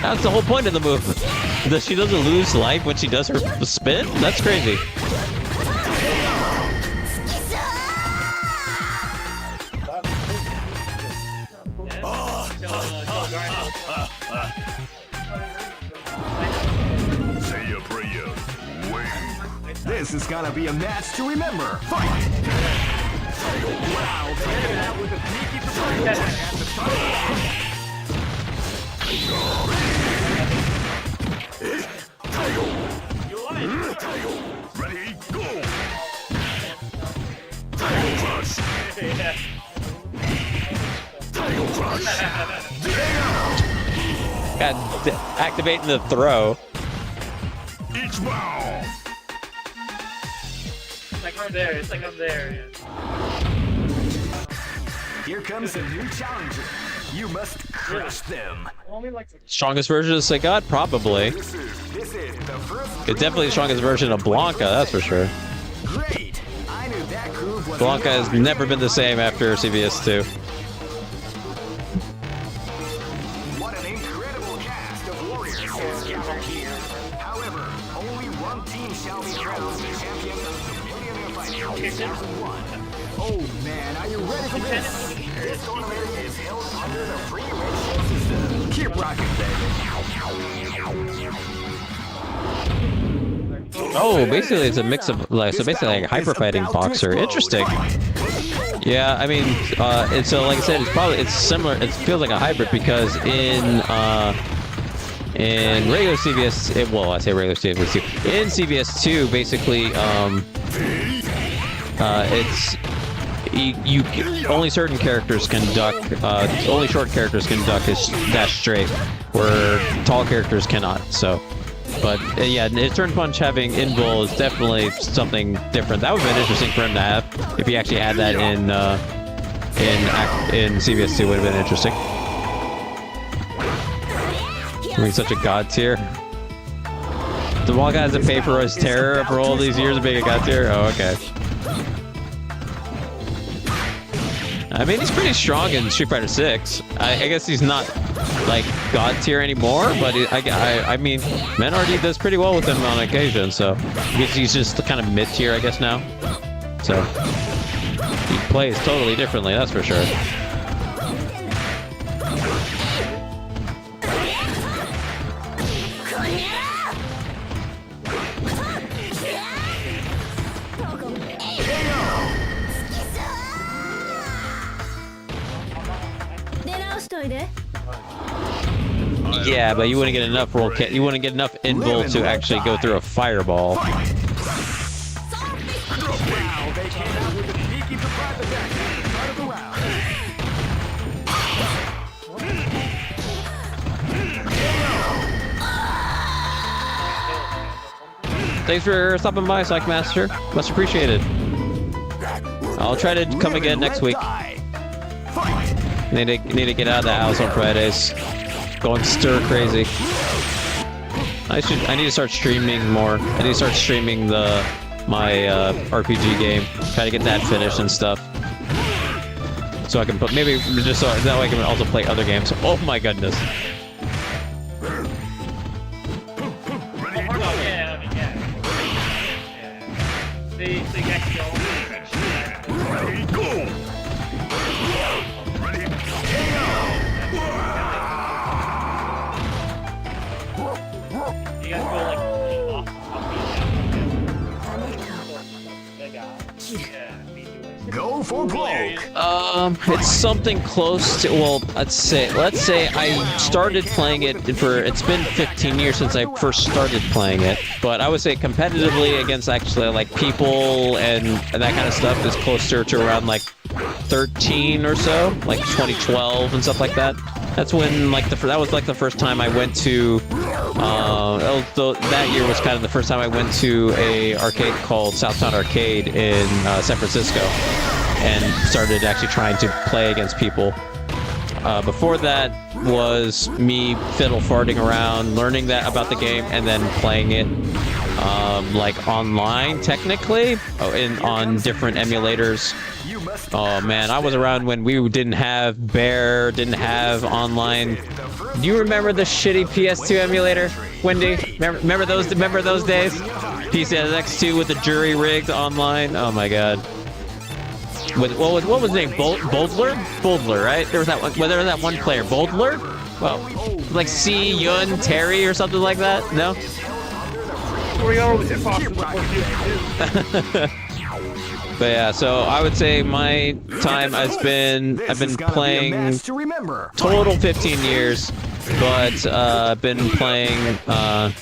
C: That's the whole point of the move. That she doesn't lose life when she does her spin? That's crazy.
B: Say your prayer. Wait.
A: This is gonna be a match to remember. Fight! Wow, they ended out with a sneaky surprise at the start.
B: Ready, go! Tiger Crush! Tiger Crush!
C: God, activating the throw.
B: Each round!
G: It's like I'm there. It's like I'm there. Yeah.
A: Here comes a new challenger. You must crush them.
G: Only like
C: Strongest version of Sagat? Probably.
A: This is the first.
C: It's definitely the strongest version of Blanca, that's for sure.
A: Great. I knew that groove was.
C: Blanca has never been the same after CVS2.
A: What an incredible cast of warriors has gathered here. However, only one team shall be crowned the champion of the Millionaire Fighting 2001. Oh man, are you ready for this? This tournament is held under the free ratio system. Keep rocking, baby.
C: Oh, basically it's a mix of like basically like a hyper fighting boxer. Interesting. Yeah, I mean, and so like I said, it's similar. It feels like a hybrid because in regular CVS, I say regular CVS2. In CVS2, basically, it's you only certain characters can duck. Only short characters can duck his dash straight, where tall characters cannot. So. But yeah, turn punch having invul is definitely something different. That would have been interesting for him to have if he actually had that in CVS2. Would have been interesting. I mean, such a god tier. The one guy has to pay for his terror for all these years of being a god tier. Oh, okay. I mean, he's pretty strong in Street Fighter 6. I guess he's not like god tier anymore, but I mean, Menardi does pretty well with him on occasion. So I guess he's just kind of mid tier, I guess now. So he plays totally differently, that's for sure. Yeah, but you wouldn't get enough roll kit. You wouldn't get enough invul to actually go through a fireball. Thanks for stopping by, Psych Master. Much appreciated. I'll try to come again next week. Need to get out of the house on Fridays. Going stir crazy. I need to start streaming more. I need to start streaming my RPG game. Try to get that finished and stuff. So I can put maybe just so that way I can also play other games. Oh my goodness.
G: they get killed.
B: Ready, go! Ready,
G: You guys go like off the guy. Yeah, me too.
A: Go for broke.
C: It's something close to, well, let's say I started playing it it's been 15 years since I first started playing it, but I would say competitively against actually like people and that kind of stuff is closer to around like 13 or so, like 2012 and stuff like that. That's when like that was like the first time I went to, that year was kind of the first time I went to a arcade called Southtown Arcade in San Francisco, and started actually trying to play against people. Before that was me fiddle farting around, learning that about the game, and then playing it like online technically, on different emulators. Oh man, I was around when we didn't have Bear, didn't have online. Do you remember the shitty PS2 emulator, Wendy? Remember those days? PCSX2 with the jury rigged online. Oh my god. What was his name? Boldler, right? There was that one. Well, there was that one player, Boldler. Well, like C Yun Terry or something like that. No. But yeah, so I would say my time I've been playing total 15 years, but been playing kind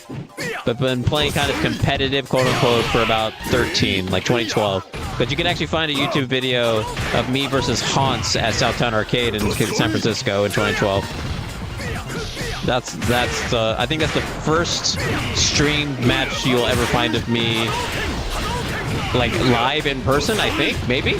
C: of competitive, quote unquote, for about 13, like 2012. But you can actually find a YouTube video of me versus Hans at Southtown Arcade in San Francisco in 2012. I think that's the first streamed match you'll ever find of me, like live in person, I think, maybe?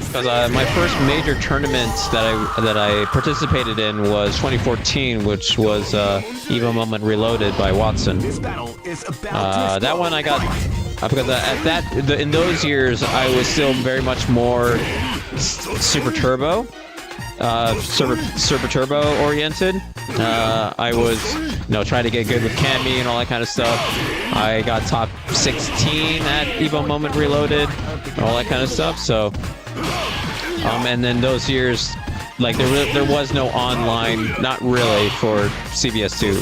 C: Because my first major tournament that I participated in was 2014, which was Evo Moment Reloaded by Watson. That one I got because in those years I was still very much more Super Turbo oriented. I was trying to get good with Cammy and all that kind of stuff. I got top 16 at Evo Moment Reloaded and all that kind of stuff. So and then those years, like there was no online, not really, for CVS2.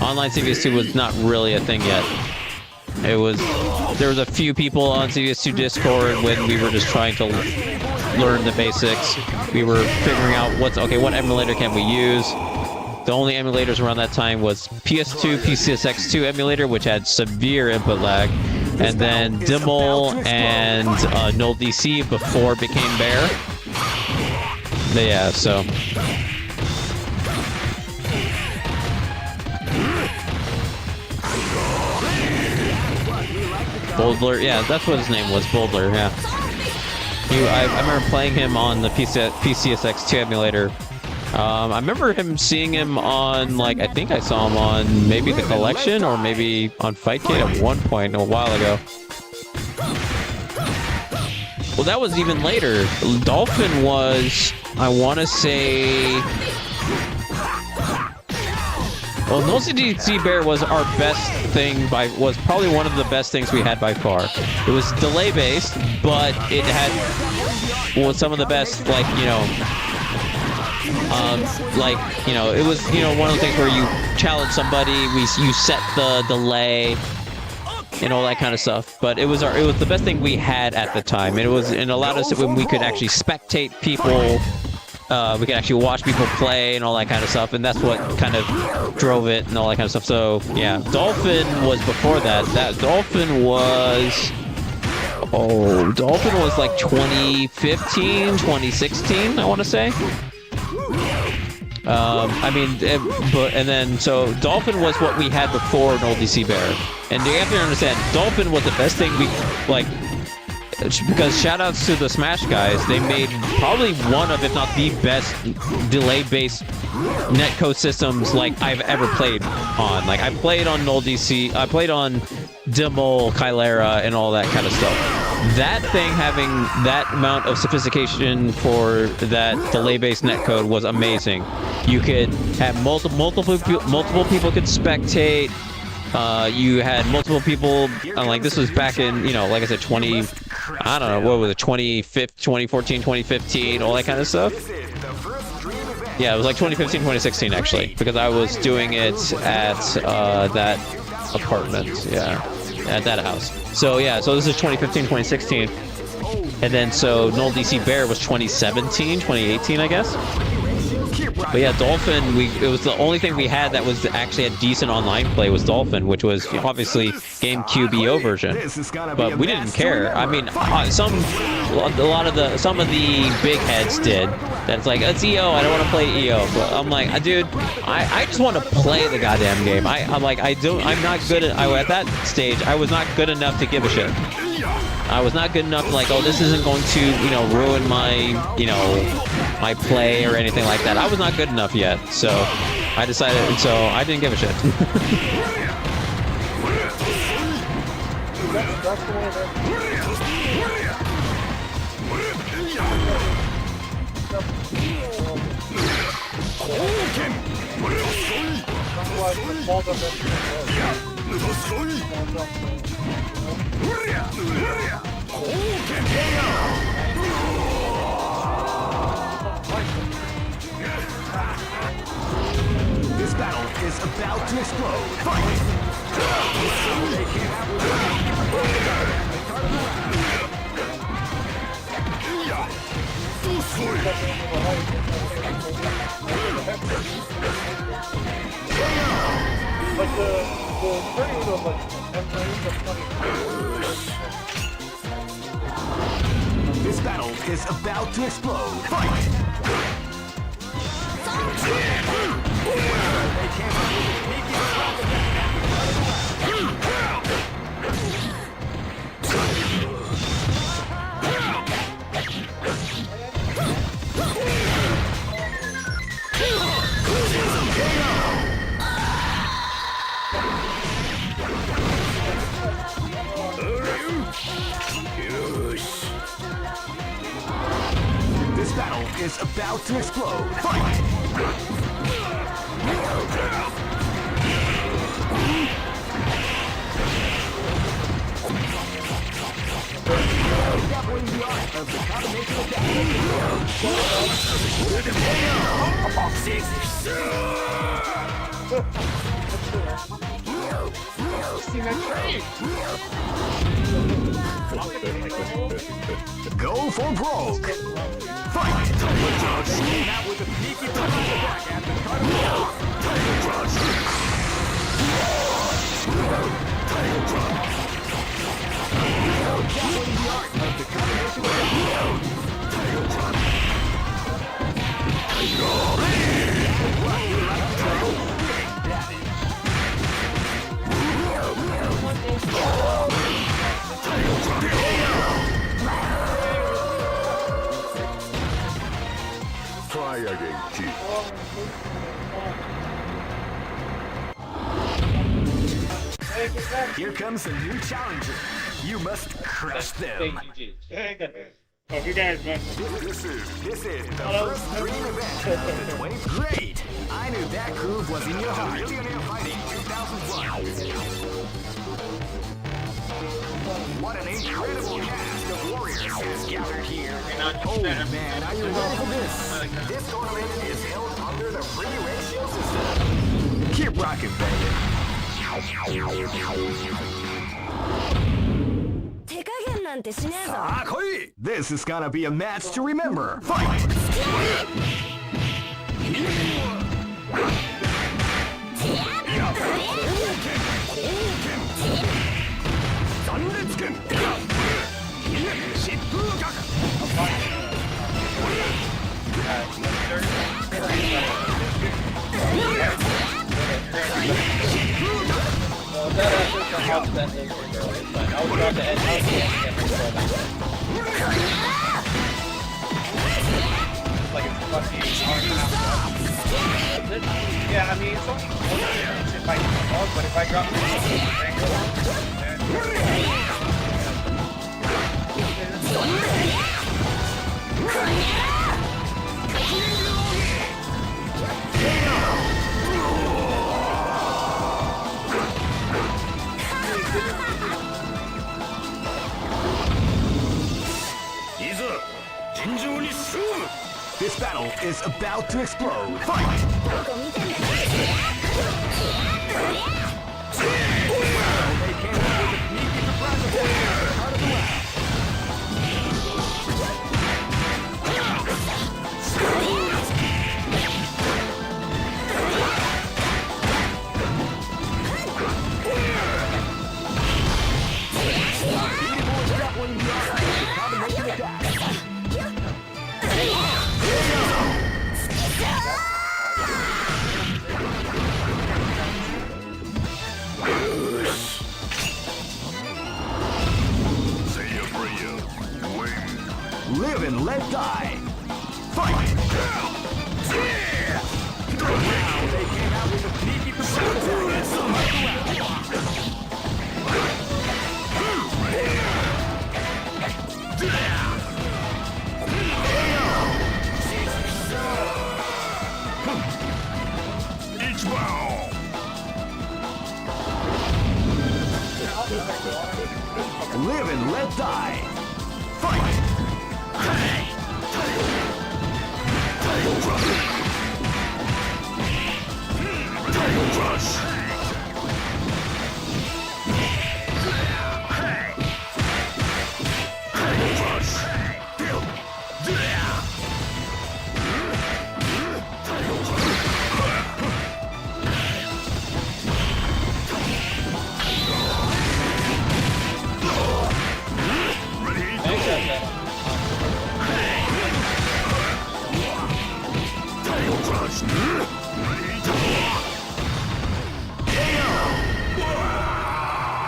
C: Online CVS2 was not really a thing yet. There was a few people on CVS2 Discord when we were just trying to learn the basics. We were figuring out what emulator can we use. The only emulators around that time was PS2, PCSX2 emulator, which had severe input lag, and then Dimmel and Null DC before it became Bear. But yeah, so. Boldler, yeah, that's what his name was, Boldler, yeah. I remember playing him on the PCSX2 emulator. I remember seeing him on, like, I think I saw him on maybe the Collection or maybe on Fightcade at one point a while ago. Well, that was even later. Dolphin was, I want to say... Well, No CDC Bear was our best thing was probably one of the best things we had by far. It was delay based, but it had some of the best, like, it was, one of the things where you challenge somebody, you set the delay and all that kind of stuff. But it was the best thing we had at the time. It allowed us when we could actually spectate people. We could actually watch people play and all that kind of stuff, and that's what kind of drove it and all that kind of stuff. So yeah, Dolphin was before that. Dolphin was like 2015, 2016, I want to say. So Dolphin was what we had before Null DC Bear, and you have to understand, Dolphin was the best thing we like. Because shoutouts to the Smash guys, they made probably one of, if not the best, delay-based netcode systems like I've ever played on. Like I played on Null DC, I played on Demol, Chilera, and all that kind of stuff. That thing having that amount of sophistication for that delay-based netcode was amazing. You could have multiple people could spectate. You had multiple people, like this was back in, you know, like I said, I don't know, what was it, 2014, 2015, all that kind of stuff. Yeah, it was like 2015, 2016 actually, because I was doing it at that apartment, yeah, at that house. So yeah, so this is 2015, 2016, and then so Null DC Bear was 2017, 2018, I guess. But yeah, Dolphin, it was the only thing we had that was actually a decent online play was Dolphin, which was obviously GameCube EO version. But we didn't care. I mean, some of the big heads did. That's like, it's EO, I don't want to play EO. But I'm like, dude, I just want to play the goddamn game. I'm not good at that stage. I was not good enough to give a shit. I was not good enough to like, oh, this isn't going to, you know, ruin my, you know, my play or anything like that. I was not good enough yet, so I decided, and so I didn't give a shit.
A: This battle is about to explode. Fight!
F: But the trade of like
A: This battle is about to explode. Fight! This battle is about to explode. Fight! Go for broke. Fight! That was a sneaky attack at the
B: Try again, Chief.
A: Here comes a new challenger. You must crush them.
G: Hope you guys win.
A: This is the first dream event of the 20. Great! I knew that groove was in your heart. Millionaire Fighting 2001. What an incredible cast of warriors has gathered here. Oh man, are you ready for this? This tournament is held under the free ratio system. Keep rocking, baby.
D: 手加減なんてしねえぞ。
A: Ah, koi! This is gonna be a match to remember. Fight!
E: That actually can help that thing for girls, but I was about to end up like it's fucking. Yeah, I mean, it's only if I but if I drop the
A: This battle is about to explode. Fight!
D: どこ見てんだ
A: Live and let die. Fight! They came out with a sneaky surprise. Live and let die. Fight!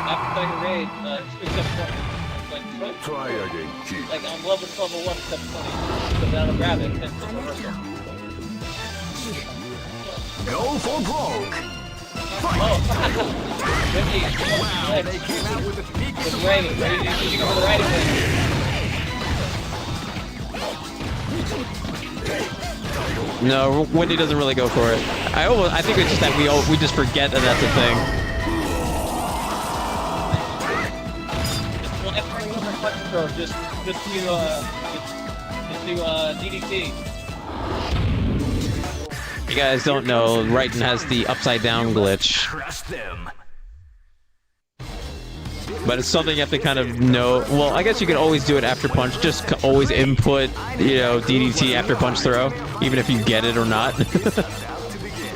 E: After second raid, except
B: Try again, kid.
E: like I'm level 1 except 20. So then I'll grab it and
A: Go for broke.
E: Oh, 50.
A: Wow, they came out with a sneaky
E: It's raining. Did you go for the right again?
C: No, Wendy doesn't really go for it. I think it's just that we just forget that that's a thing.
E: Well, after you punch throw, just do DDT.
C: You guys don't know, Raiden has the upside down glitch.
A: Crush them.
C: But it's something you have to kind of know. Well, I guess you can always do it after punch. Just always input, you know, DDT after punch throw, even if you get it or not.
A: About to begin.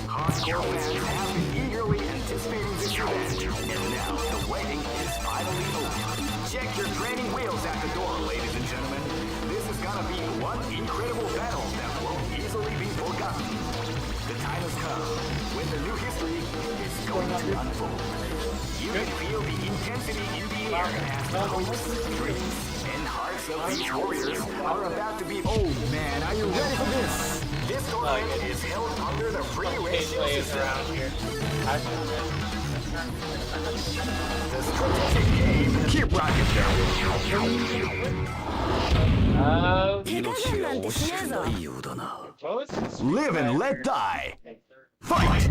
A: Hardcore fans have been eagerly anticipating this event, and now the waiting is finally over. Check your training wheels at the door, ladies and gentlemen. This is gonna be one incredible battle that won't easily be forgotten. The time has come when the new history is going to unfold. You can feel the intensity in the air as the hopes, dreams, and hearts of these warriors are about to be. Oh man, are you ready for this? This tournament is held under the free ratio system. The strategic game. Keep rocking,
E: Oh,
D: 手加減なんてしねえぞ
A: Live and let die. Fight!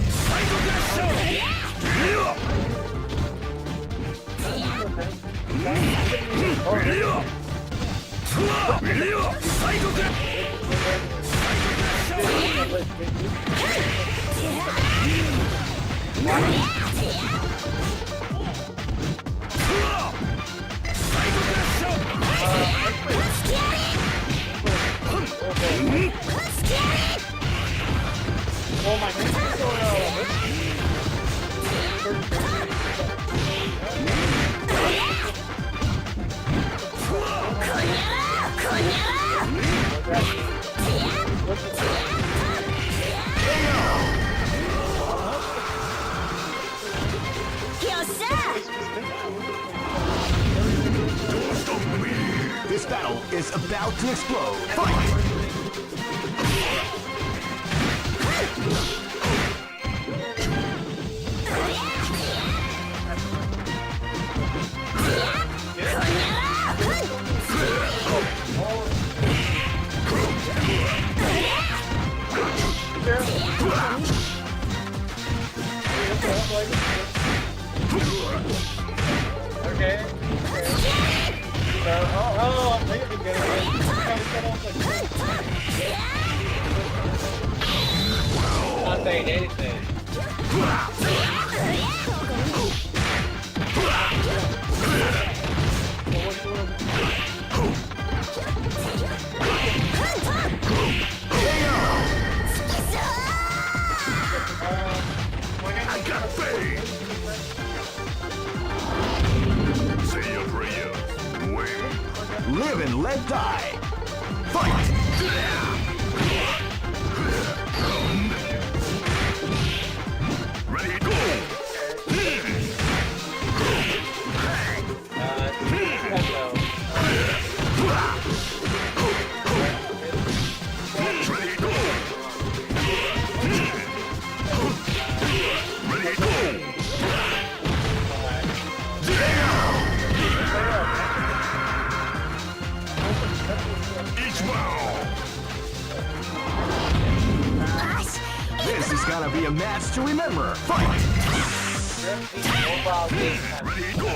F: Oh my
A: This battle is about to explode. Fight!
F: Oh, I'm thinking of getting it.
E: Not saying anything.
B: I got faith. Say your prayers. Wait.
A: Live and let die. Fight!
B: Ready, go. Ready, go. Ready, go. Each bow.
A: This is gonna be a match to remember. Fight!
B: Ready, go.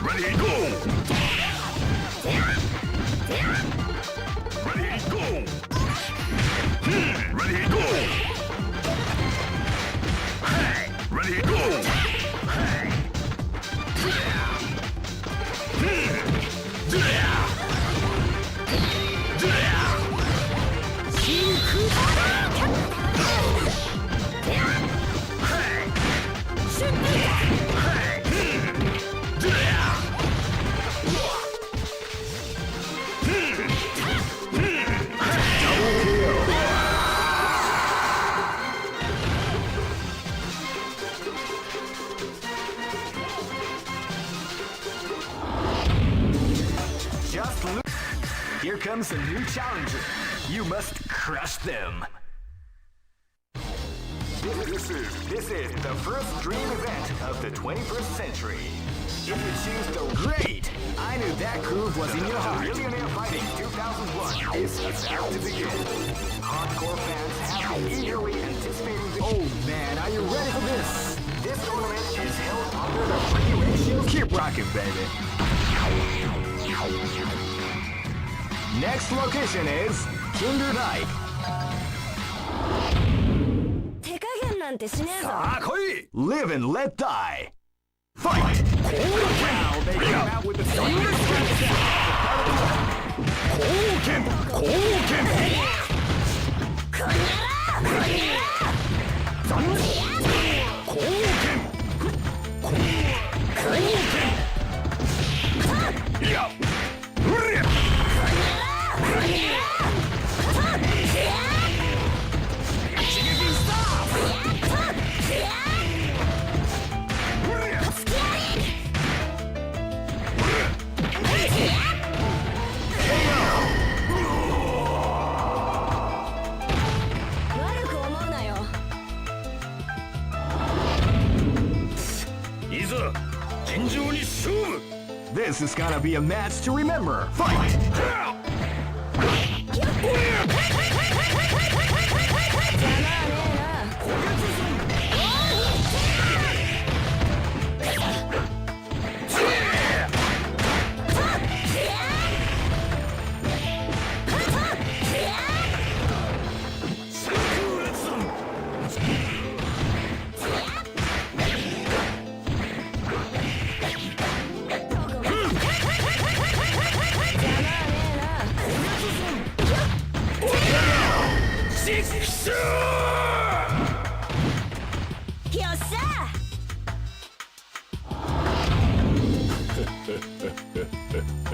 B: Ready, go. Ready, go. Ready, go. Ready, go. Ready, go.
A: Just look. Here comes a new challenger. You must crush them. This is the first dream event of the 21st century. If you choose the great, I knew that groove was in your heart. Millionaire Fighting 2001 is about to begin. Hardcore fans have been eagerly anticipating the... Oh man, are you ready for this? This tournament is held under the free ratio. Keep rocking, baby. Next location is Kinder Dike.
D: 手加減なんてしねえぞ。
A: Live and let die. Fight! Wow, they came out with the serious This is gonna be a match to remember. Fight!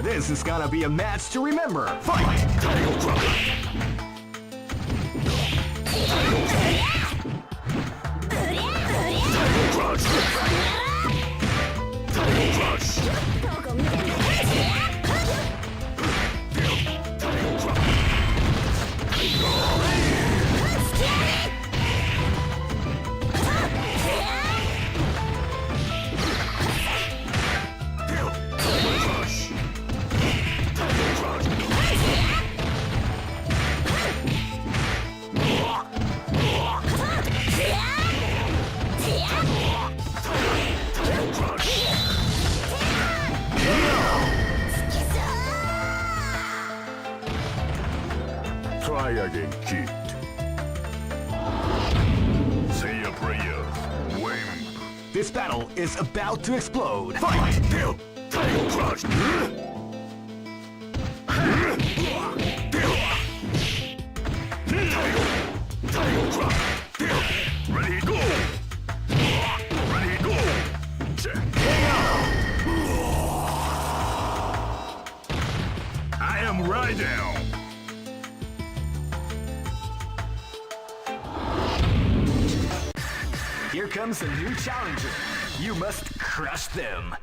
A: This is gonna be a match to remember. Fight! Title Crush! Title Crush! Title Crush! Title Crush!
B: Try again, kid. Say your prayers. Wimp.
A: This battle is about to explode. Fight!
B: Deal. Tail crush. Tail crush. Ready, go. Ready, go. I am right down.
A: Here comes a new challenger. You must crush them.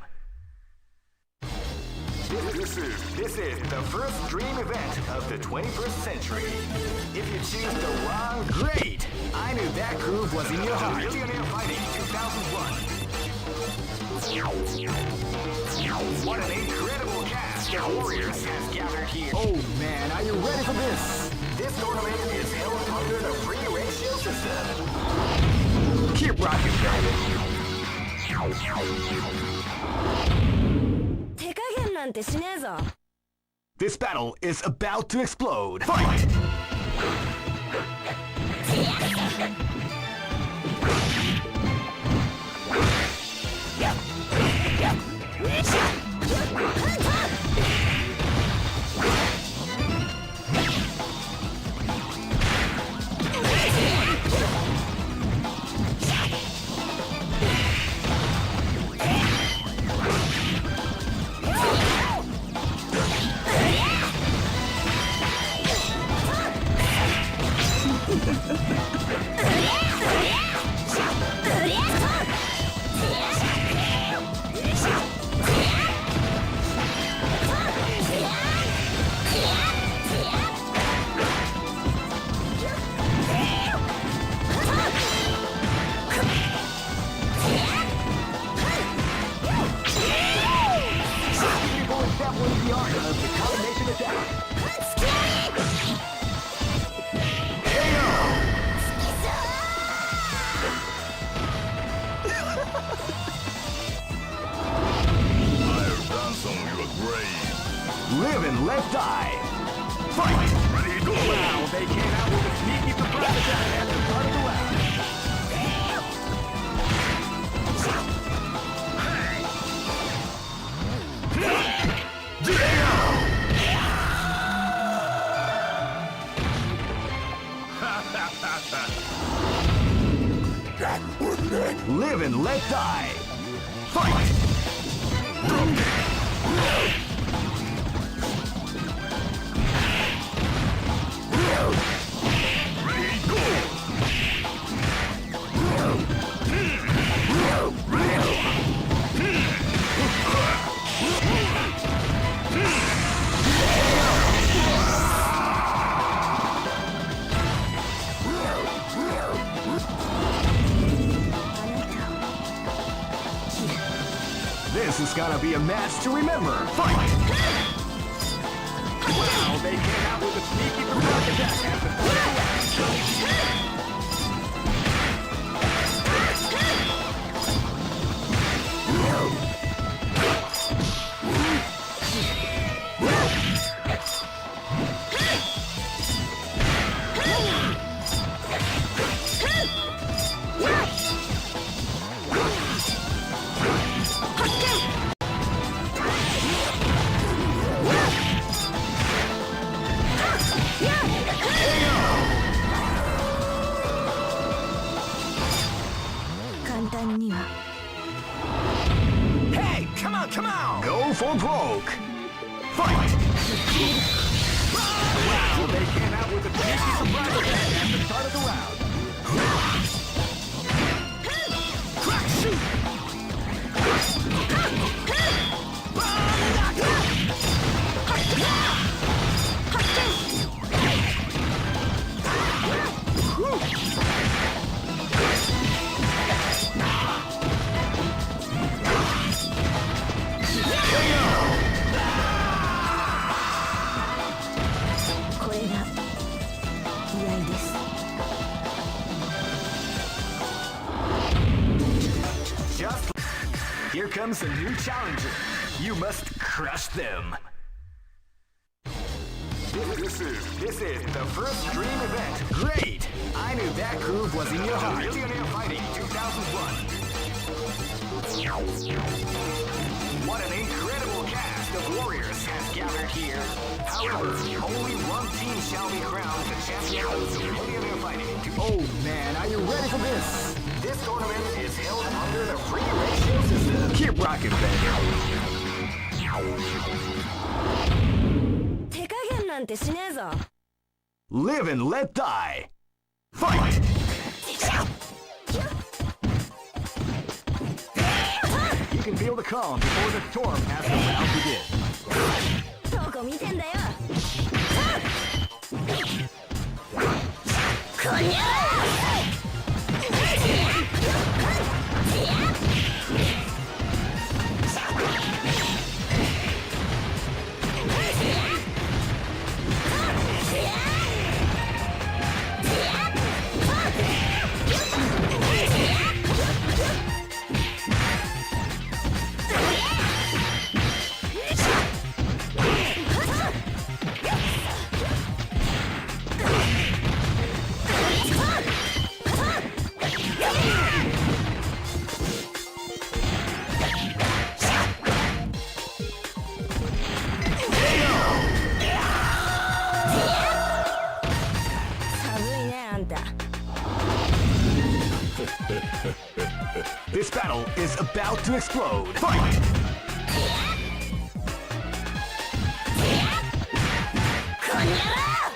A: This is the first dream event of the 21st century. If you choose the wrong, great! I knew that groove was in your heart. Millionaire Fighting 2001. What an incredible cast of warriors has gathered here. Oh man, are you ready for this? This tournament is held under the free ratio system. Keep rocking, baby.
D: 手加減なんてしねえぞ
A: This battle is about to explode. Fight! Live and let die. Fight!
B: Ready, go.
A: Wow, they came out with a sneaky surprise attack at the start of the round. Live and let die. Fight!
B: Ready, go.
A: This is gonna be a match to remember. Fight! Wow, they came out with a sneaky surprise attack at the start of the round. Hey, come on, come on! Go for broke! Fight! Wow, they came out with a sneaky surprise attack at the start of the round. Crack shoot! Just here comes a new challenger. You must crush them. This is the first dream event. Great! I knew that groove was in your heart. Millionaire Fighting 2001. What an incredible cast of warriors has gathered here. However, only one team shall be crowned the champion of the Millionaire Fighting. Oh man, are you ready for this? This tournament is held under the free ratio system. Keep rocking, baby.
D: 手加減なんてしねえぞ
A: Live and let die. Fight! You can feel the calm before the storm as the round begins.
D: どこ見てんだよこにゃ寒いねあんた
A: This battle is about to explode. Fight!
D: こにゃろ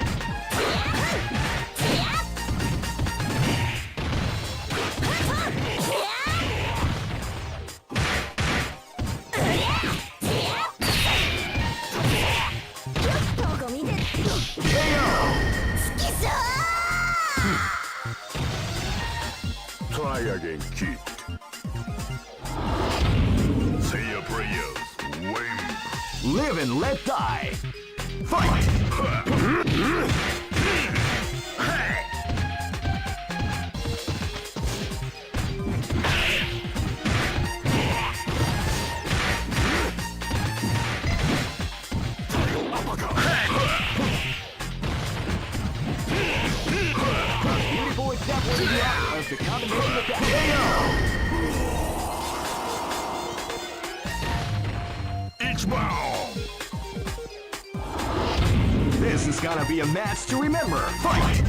D: どこ見て好きそう
B: Try again, kid. Say your prayers. Win.
A: Live and let die. Fight! Beautiful example of the art of the combination attack.
B: Each bound.
A: This is gonna be a match to remember. Fight!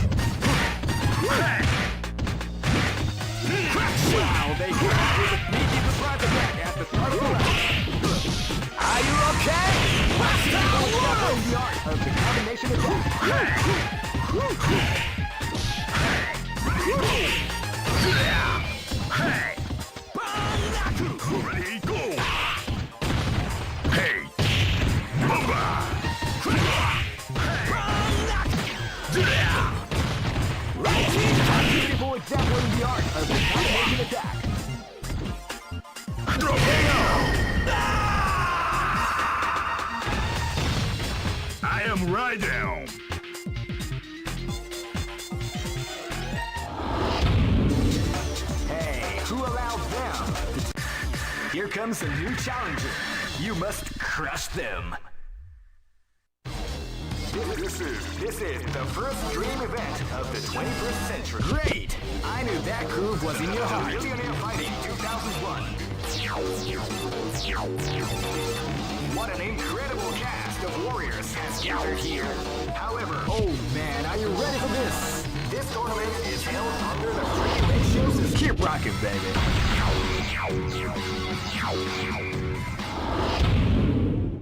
A: Wow, they came out with a sneaky surprise attack at the start of the round. Are you okay? Beautiful the art of the combination attack.
B: Ready, go. Hey. Booba.
A: Beautiful example in the art of the combination attack.
B: I am right down.
A: Hey, who allowed them? Here comes a new challenger. You must crush them. This is the first dream event of the 21st century. Great! I knew that groove was in your heart. Millionaire Fighting 2001. What an incredible cast of warriors has gathered here. However, oh man, are you ready for this? This tournament is held under the free ratio system. Keep rocking, baby.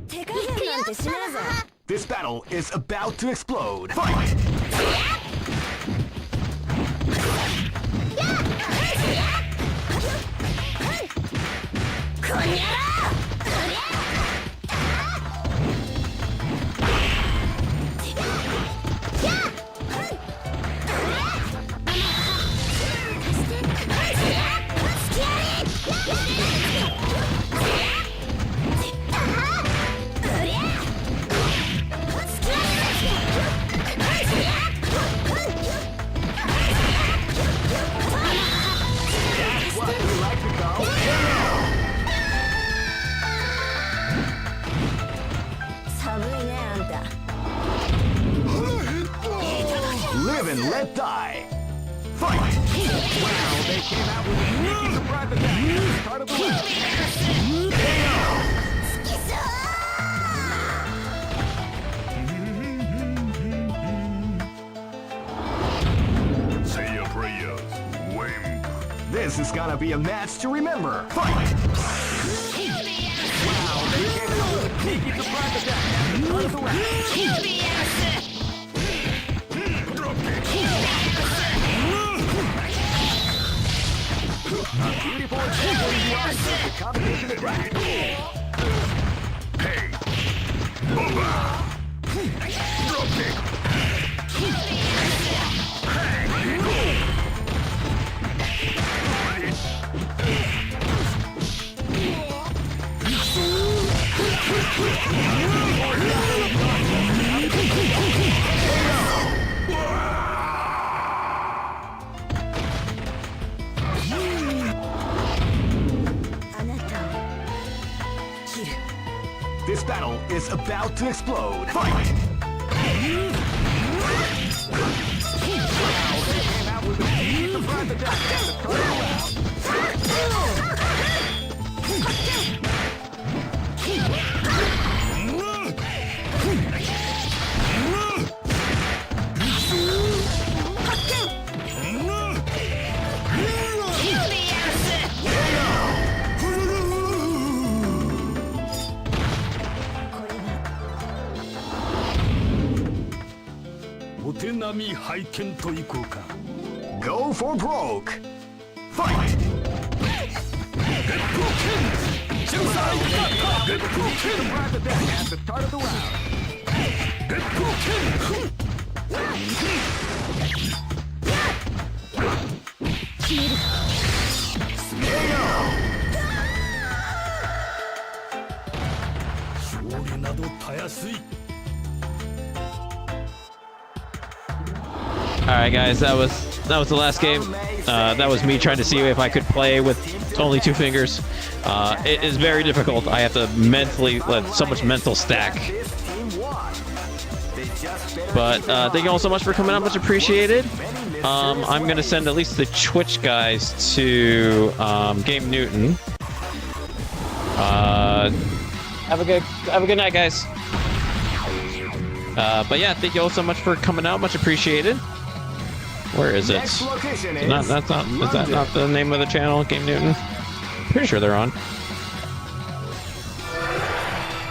D: 手加減なんてしねえぞ
A: This battle is about to explode. Fight!
D: こにゃろ
A: What we like to call KO. let die. Fight! Wow, they came out with a sneaky surprise attack at the start of the round.
B: Say your prayers, wimp.
A: This is gonna be a match to remember. Fight! Wow, they came out with a sneaky surprise attack at the start of the round. A beautiful example of the combination attack.
B: Hey! Over! Drop kick!
A: This battle is about to explode. Fight! Wow, they came out with a sneaky surprise attack at the start of the round. Go for broke. Fight! Surprise attack at the start of the round.
C: Alright guys, that was the last game. That was me trying to see if I could play with only 2 fingers. It is very difficult. I have to mentally let so much mental stack. But thank you all so much for coming out, much appreciated. I'm gonna send at least the Twitch guys to Game Newton. Have a good night, guys. But yeah, thank you all so much for coming out, much appreciated. Where is it?
A: Next location is
C: Is that not the name of the channel, Game Newton? Pretty sure they're on.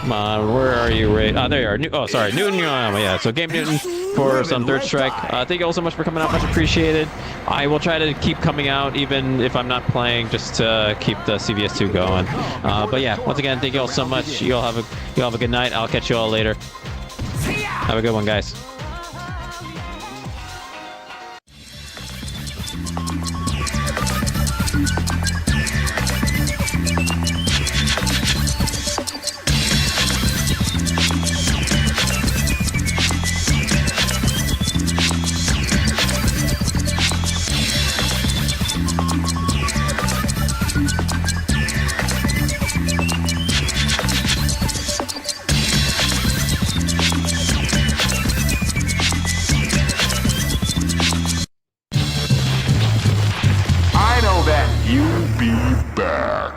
C: Come on, where are you, Ray? Oh, there you are. Oh, sorry, Newton. Yeah, so Game Newton for some Third Strike. Thank you all so much for coming out, much appreciated. I will try to keep coming out even if I'm not playing, just to keep the CVS2 going. But yeah, once again, thank you all so much. You all have a good night. I'll catch you all later. Have a good one, guys.
A: I know that
B: You'll be back.